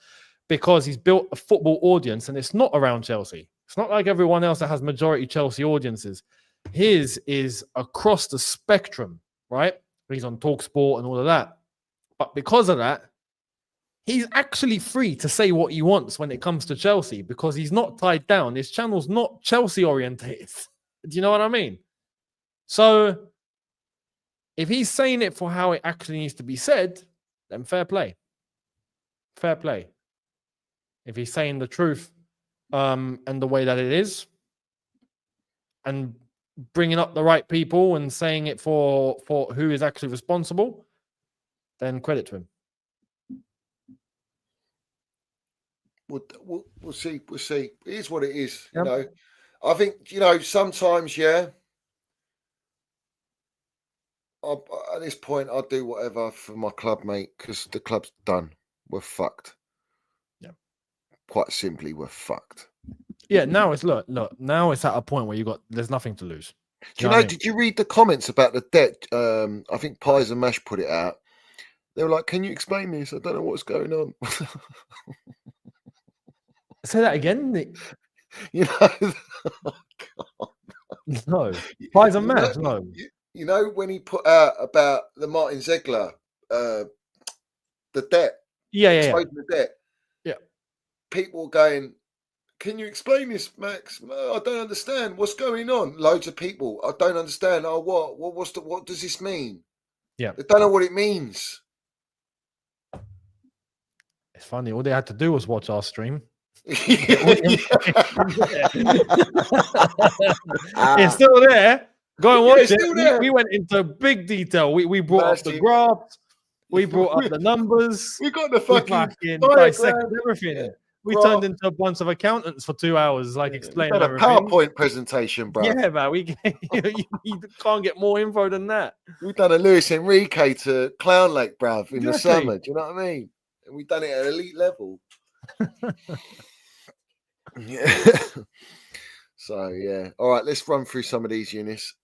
because he's built a football audience, and it's not around Chelsea. It's not like everyone else that has majority Chelsea audiences. His is across the spectrum, right? He's on TalkSport and all of that. But because of that, he's actually free to say what he wants when it comes to Chelsea, because he's not tied down. His channel's not Chelsea orientated. Do you know what I mean? So if he's saying it for how it actually needs to be said, then fair play. Fair play. If he's saying the truth and the way that it is, and bringing up the right people and saying it for who is actually responsible, then credit to him. We'll see. We'll see. It is what it is. Yep. You know, I think, sometimes, at this point, I'll do whatever for my club, mate, because the club's done. We're fucked. Yeah. Quite simply, we're fucked. Yeah. Now it's look. Now it's at a point where there's nothing to lose. Do you know? Did you read the comments about the debt? I think Pies and Mash put it out. They were like, "Can you explain this? I don't know what's going on." Say that again, Nick. Oh, No. Pies and Mash, no. You know when he put out about the Martin Zegler, the debt. Yeah. The debt. Yeah. People going, "Can you explain this, Max? I don't understand. What's going on?" Loads of people. I don't understand. Oh, what does this mean? Yeah. They don't know what it means. It's funny. All they had to do was watch our stream. It's still there. Go and watch still it. there. We went into big detail. We brought up the graphs. We brought up the numbers. We got the fucking dissected everything. Yeah. We turned into a bunch of accountants for 2 hours, explaining a everything. PowerPoint presentation, bro. Yeah, man. You can't get more info than that. We've done a Luis Enrique to Clown Lake, bruv, in the summer. Do you know what I mean? And we've done it at elite level. Yeah. So yeah. All right, let's run through some of these, Eunice.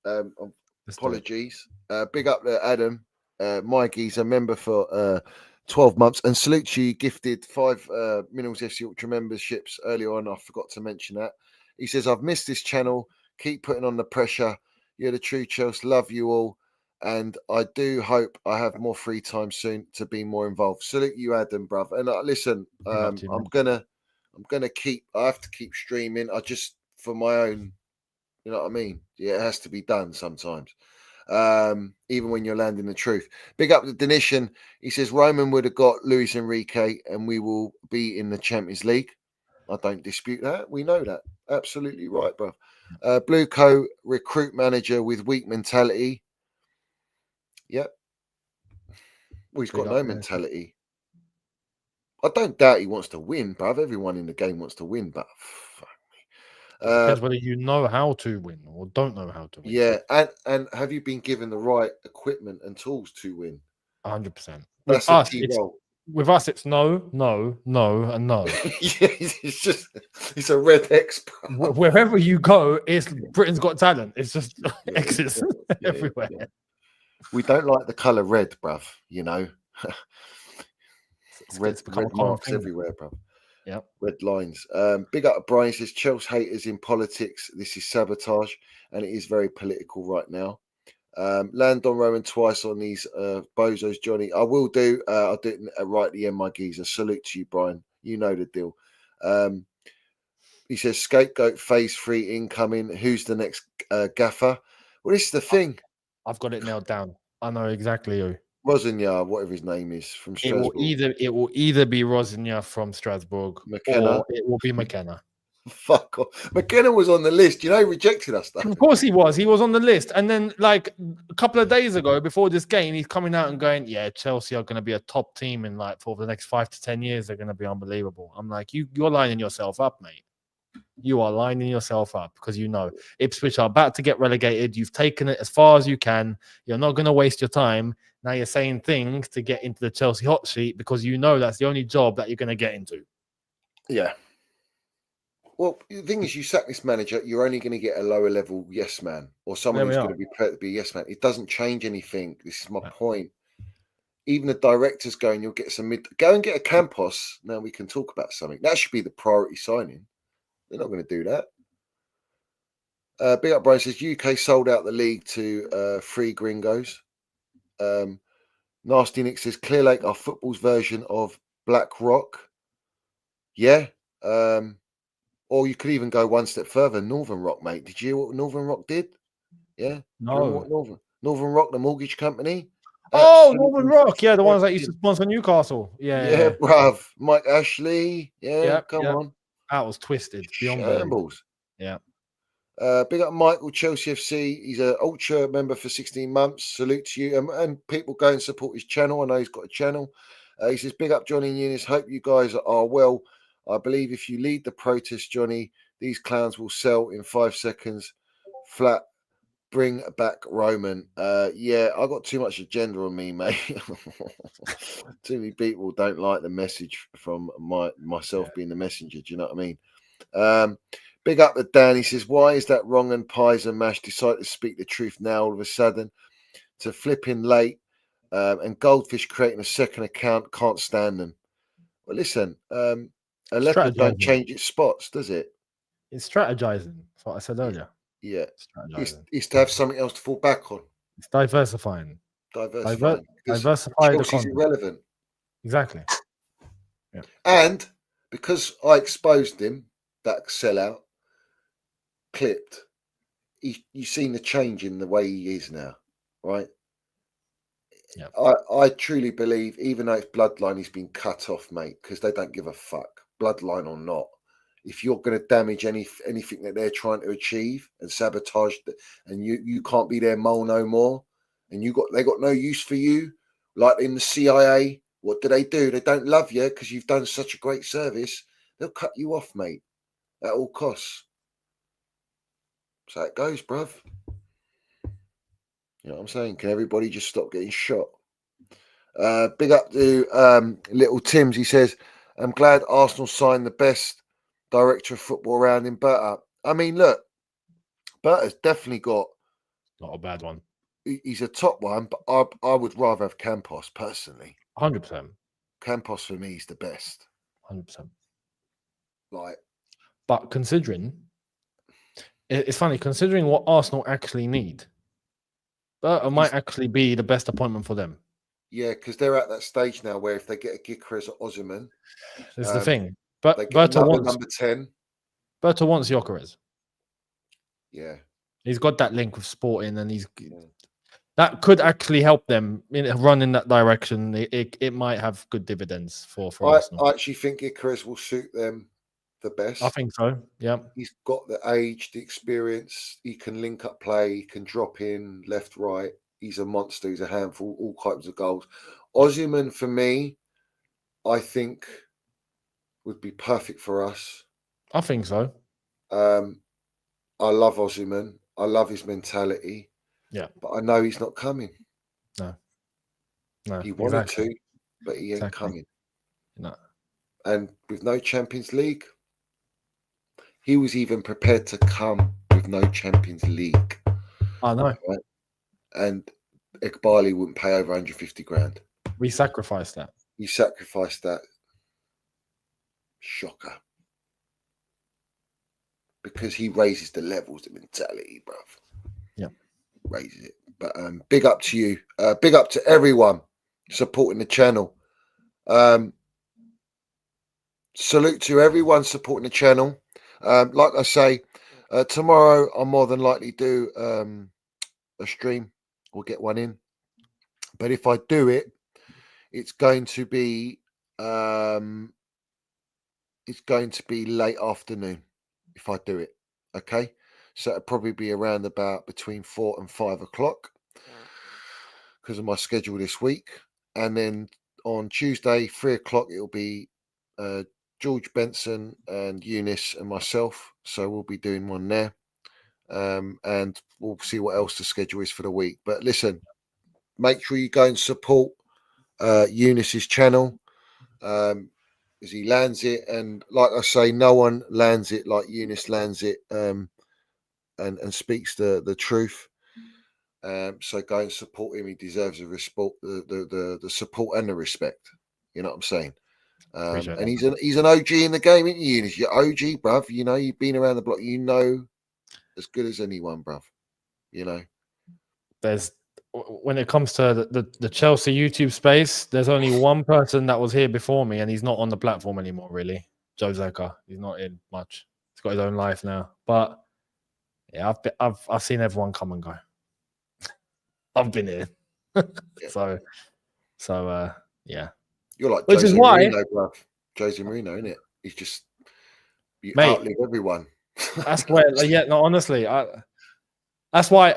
Apologies. Big up to Adam. Mikey's a member for 12 months, and salute to you, gifted 5 Minerals FC Ultra memberships earlier on. I forgot to mention that. He says, "I've missed this channel. Keep putting on the pressure. You're the true Chelsea. Love you all. And I do hope I have more free time soon to be more involved." Salute you, Adam, bruv. And listen, I'm gonna keep. I have to keep streaming. I just, for my own, you know what I mean. Yeah, it has to be done sometimes. Even when you're landing the truth. Big up to Denisian. He says Roman would have got Luis Enrique, and we will be in the Champions League. I don't dispute that. We know that. Absolutely right, bruv. Blueco recruit manager with weak mentality. Yep. Well, he's Big got up no there. mentality. I don't doubt he wants to win, bruv. Everyone in the game wants to win, but fuck me. It depends whether you know how to win or don't know how to win. Yeah, and have you been given the right equipment and tools to win? 100%. That's With a us, key role. with us, it's no, no, no, and no. Yeah, it's a red X. bruv. Wherever you go, it's Britain's Got Talent. It's just Yeah, X's yeah, everywhere. yeah. We don't like the color red, bruv. You know, It's become a common marks thing. everywhere, bruv. Yep. Red lines. Big up to Brian. Says Chelsea haters in politics. This is sabotage, and it is very political right now. Land on Rowan twice on these bozos, Johnny. I will do. I'll do it right at the end, my geezer. Salute to you, Brian. You know the deal. He says scapegoat phase 3 incoming. Who's the next gaffer? Well, this is the thing. I've got it nailed down. I know exactly who. Rosanyar, whatever his name is, from It will either be Rosinya from Strasbourg McKenna. or it will be McKenna. Fuck off. McKenna was on the list. You know, he rejected us. Though. Of course he was. He was on the list. And then, like a couple of days ago, before this game, he's coming out and going, "Yeah, Chelsea are going to be a top team in like for the next 5 to 10 years. They're going to be unbelievable." I'm like, you're lining yourself up, mate. You are lining yourself up because you know Ipswich are about to get relegated. You've taken it as far as you can. You're not going to waste your time. Now you're saying things to get into the Chelsea hot sheet because you know that's the only job that you're going to get into. Yeah. Well, the thing is, you sack this manager, you're only going to get a lower level yes man or someone who's going to be prepared to be a yes man. It doesn't change anything. This is my point. Even the director's going, you'll get some go and get a Campos. Now we can talk about something. That should be the priority signing. They're not going to do that. Big up Brian says UK sold out the league to 3 gringos. Nasty Nick says Clear Lake are football's version of Black Rock. Yeah. Or you could even go one step further. Northern Rock, mate. Did you hear what Northern Rock did? Yeah. No. Northern Rock, the mortgage company. Oh, Northern Rock. Yeah, the ones that used to sponsor Newcastle. Yeah, bruv. Mike Ashley. Yeah, come on. That was twisted. Beyond shambles. Yeah. Big up Michael, Chelsea FC. He's an Ultra member for 16 months. Salute to you. And people go and support his channel. I know he's got a channel. He says, big up Johnny and Eunice. Hope you guys are well. I believe if you lead the protest, Johnny, these clowns will sell in 5 seconds. Flat. Bring back Roman. Yeah, I got too much agenda on me, mate. Too many people don't like the message from myself being the messenger. Do you know what I mean? Big up to Dan. He says, why is that wrong and pies and mash decide to speak the truth now all of a sudden? To flipping late and Goldfish creating a second account, can't stand them. Well, listen, a leopard don't change its spots, does it? It's strategizing. That's what I said earlier. Yeah. It's to have something else to fall back on. It's diversifying. Diversify the content. Irrelevant. Exactly. Yeah. And because I exposed him, that sellout, clipped, you've seen the change in the way he is now, right? Yeah. I truly believe, even though it's bloodline, he's been cut off, mate, because they don't give a fuck, bloodline or not. If you're going to damage anything that they're trying to achieve and sabotage, and you can't be their mole no more, and they got no use for you, like in the CIA, what do? They don't love you because you've done such a great service. They'll cut you off, mate, at all costs. So it goes, bruv. You know what I'm saying? Can everybody just stop getting shot? Big up to Little Tim's. He says, I'm glad Arsenal signed the best director of football around in Berta. I mean, look, Berta's definitely got... Not a bad one. He's a top one, but I would rather have Campos, personally. 100%. Campos, for me, is the best. 100%. But considering... It's funny, considering what Arsenal actually need, Berta might actually be the best appointment for them. Yeah, because they're at that stage now where if they get a Gyökeres or Osimhen... This is the thing. But Berta wants number 10. Berta wants Gyökeres. Yeah. He's got that link with Sporting, and that could actually help them run in that direction. It might have good dividends for Arsenal. I actually think Gyökeres will suit them the best. I think so. Yeah. He's got the age, the experience. He can link up play. He can drop in left, right. He's a monster. He's a handful. All types of goals. Ozyman for me, I think, would be perfect for us. I think so. I love Ozyman. I love his mentality. Yeah, but I know he's not coming. No, He wanted exactly. to, but he ain't coming. No. And with no Champions League, he was even prepared to come with no Champions League. I know. Right? And Iqbali wouldn't pay over 150 grand. We sacrificed that. He sacrificed that. Shocker. Because he raises the levels, the mentality, bruv. Yeah. Raises it. But big up to you. Big up to everyone supporting the channel. Salute to everyone supporting the channel. Like I say, tomorrow I'll more than likely do a stream or get one in. But if I do it, it's going to be late afternoon if I do it. Okay. So it'll probably be around about between 4 and 5 o'clock because of my schedule this week. And then on Tuesday, 3 o'clock, it'll be George Benson and Eunice and myself. So we'll be doing one there. And we'll see what else the schedule is for the week. But listen, make sure you go and support Eunice's channel as he lands it. And like I say, no one lands it like Eunice lands it and speaks the truth. So go and support him. He deserves the support and the respect. You know what I'm saying? And he's an OG in the game, isn't he? Eunice, you're OG, bruv. You know, you've been around the block. You know as good as anyone, bruv. You know. There's when it comes to the Chelsea YouTube space, there's only one person that was here before me, and he's not on the platform anymore, really. Joe Zeka. He's not in much. He's got his own life now. But yeah, I've seen everyone come and go. I've been here. Yeah. So yeah. You're like Which Jose is why Mourinho, bruv. Jose Mourinho, isn't it? He's just you outlive everyone. That's where no, honestly, that's what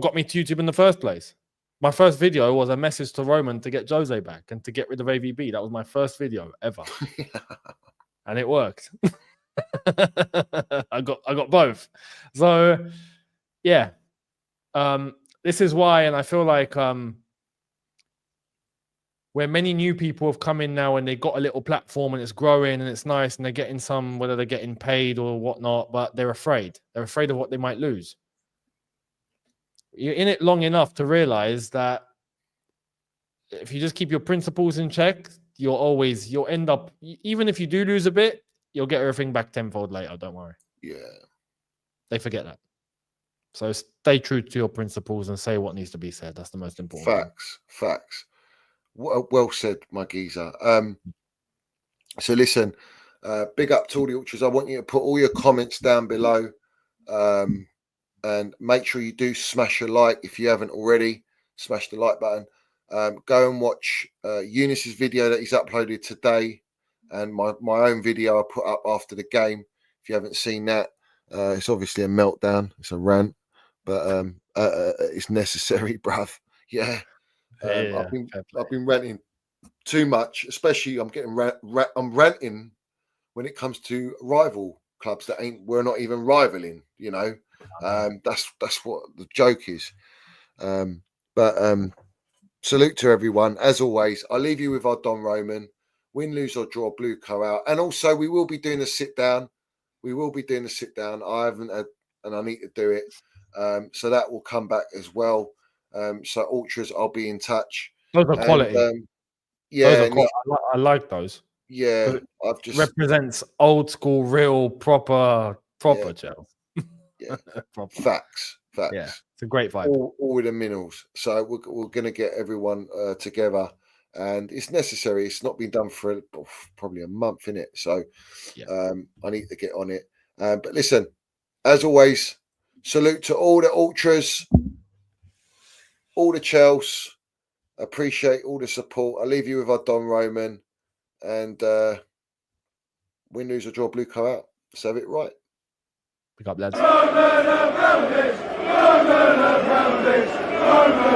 got me to YouTube in the first place. My first video was a message to Roman to get Jose back and to get rid of AVB. That was my first video ever. And it worked. I got both. So yeah. This is why, and I feel like where many new people have come in now and they got a little platform and it's growing and it's nice and they're getting some, whether they're getting paid or whatnot, but they're afraid. They're afraid of what they might lose. You're in it long enough to realize that if you just keep your principles in check, you'll end up, even if you do lose a bit, you'll get everything back tenfold later. Don't worry. Yeah. They forget that. So stay true to your principles and say what needs to be said. That's the most important. Facts. Well said, my geezer. So listen, big up to all the ultras. I want you to put all your comments down below, and make sure you do smash a like if you haven't already. Smash the like button. Go and watch Eunice's video that he's uploaded today, and my own video I put up after the game. If you haven't seen that, it's obviously a meltdown. It's a rant, but it's necessary, bruv. Yeah. I've been ranting too much, especially I'm ranting when it comes to rival clubs that we're not even rivaling, you know. That's what the joke is. But salute to everyone. As always, I'll leave you with our Don Roman. Win, lose or draw, Blueco out. And also we will be doing a sit down. I haven't had, and I need to do it. So that will come back as well. So ultras, I'll be in touch. Those are quality. Yeah, I like those. Yeah, I've just represents old school, real, proper gel. Yeah, proper. Facts. Yeah, it's a great vibe. All with the minerals. So we're going to get everyone together, and it's necessary. It's not been done for probably a month, innit? So I need to get on it. But listen, as always, salute to all the ultras. All the Chelsea, appreciate all the support. I'll leave you with our Don Roman, and win, lose or draw, Blueco out. Let's have it right. Pick up, lads. coma.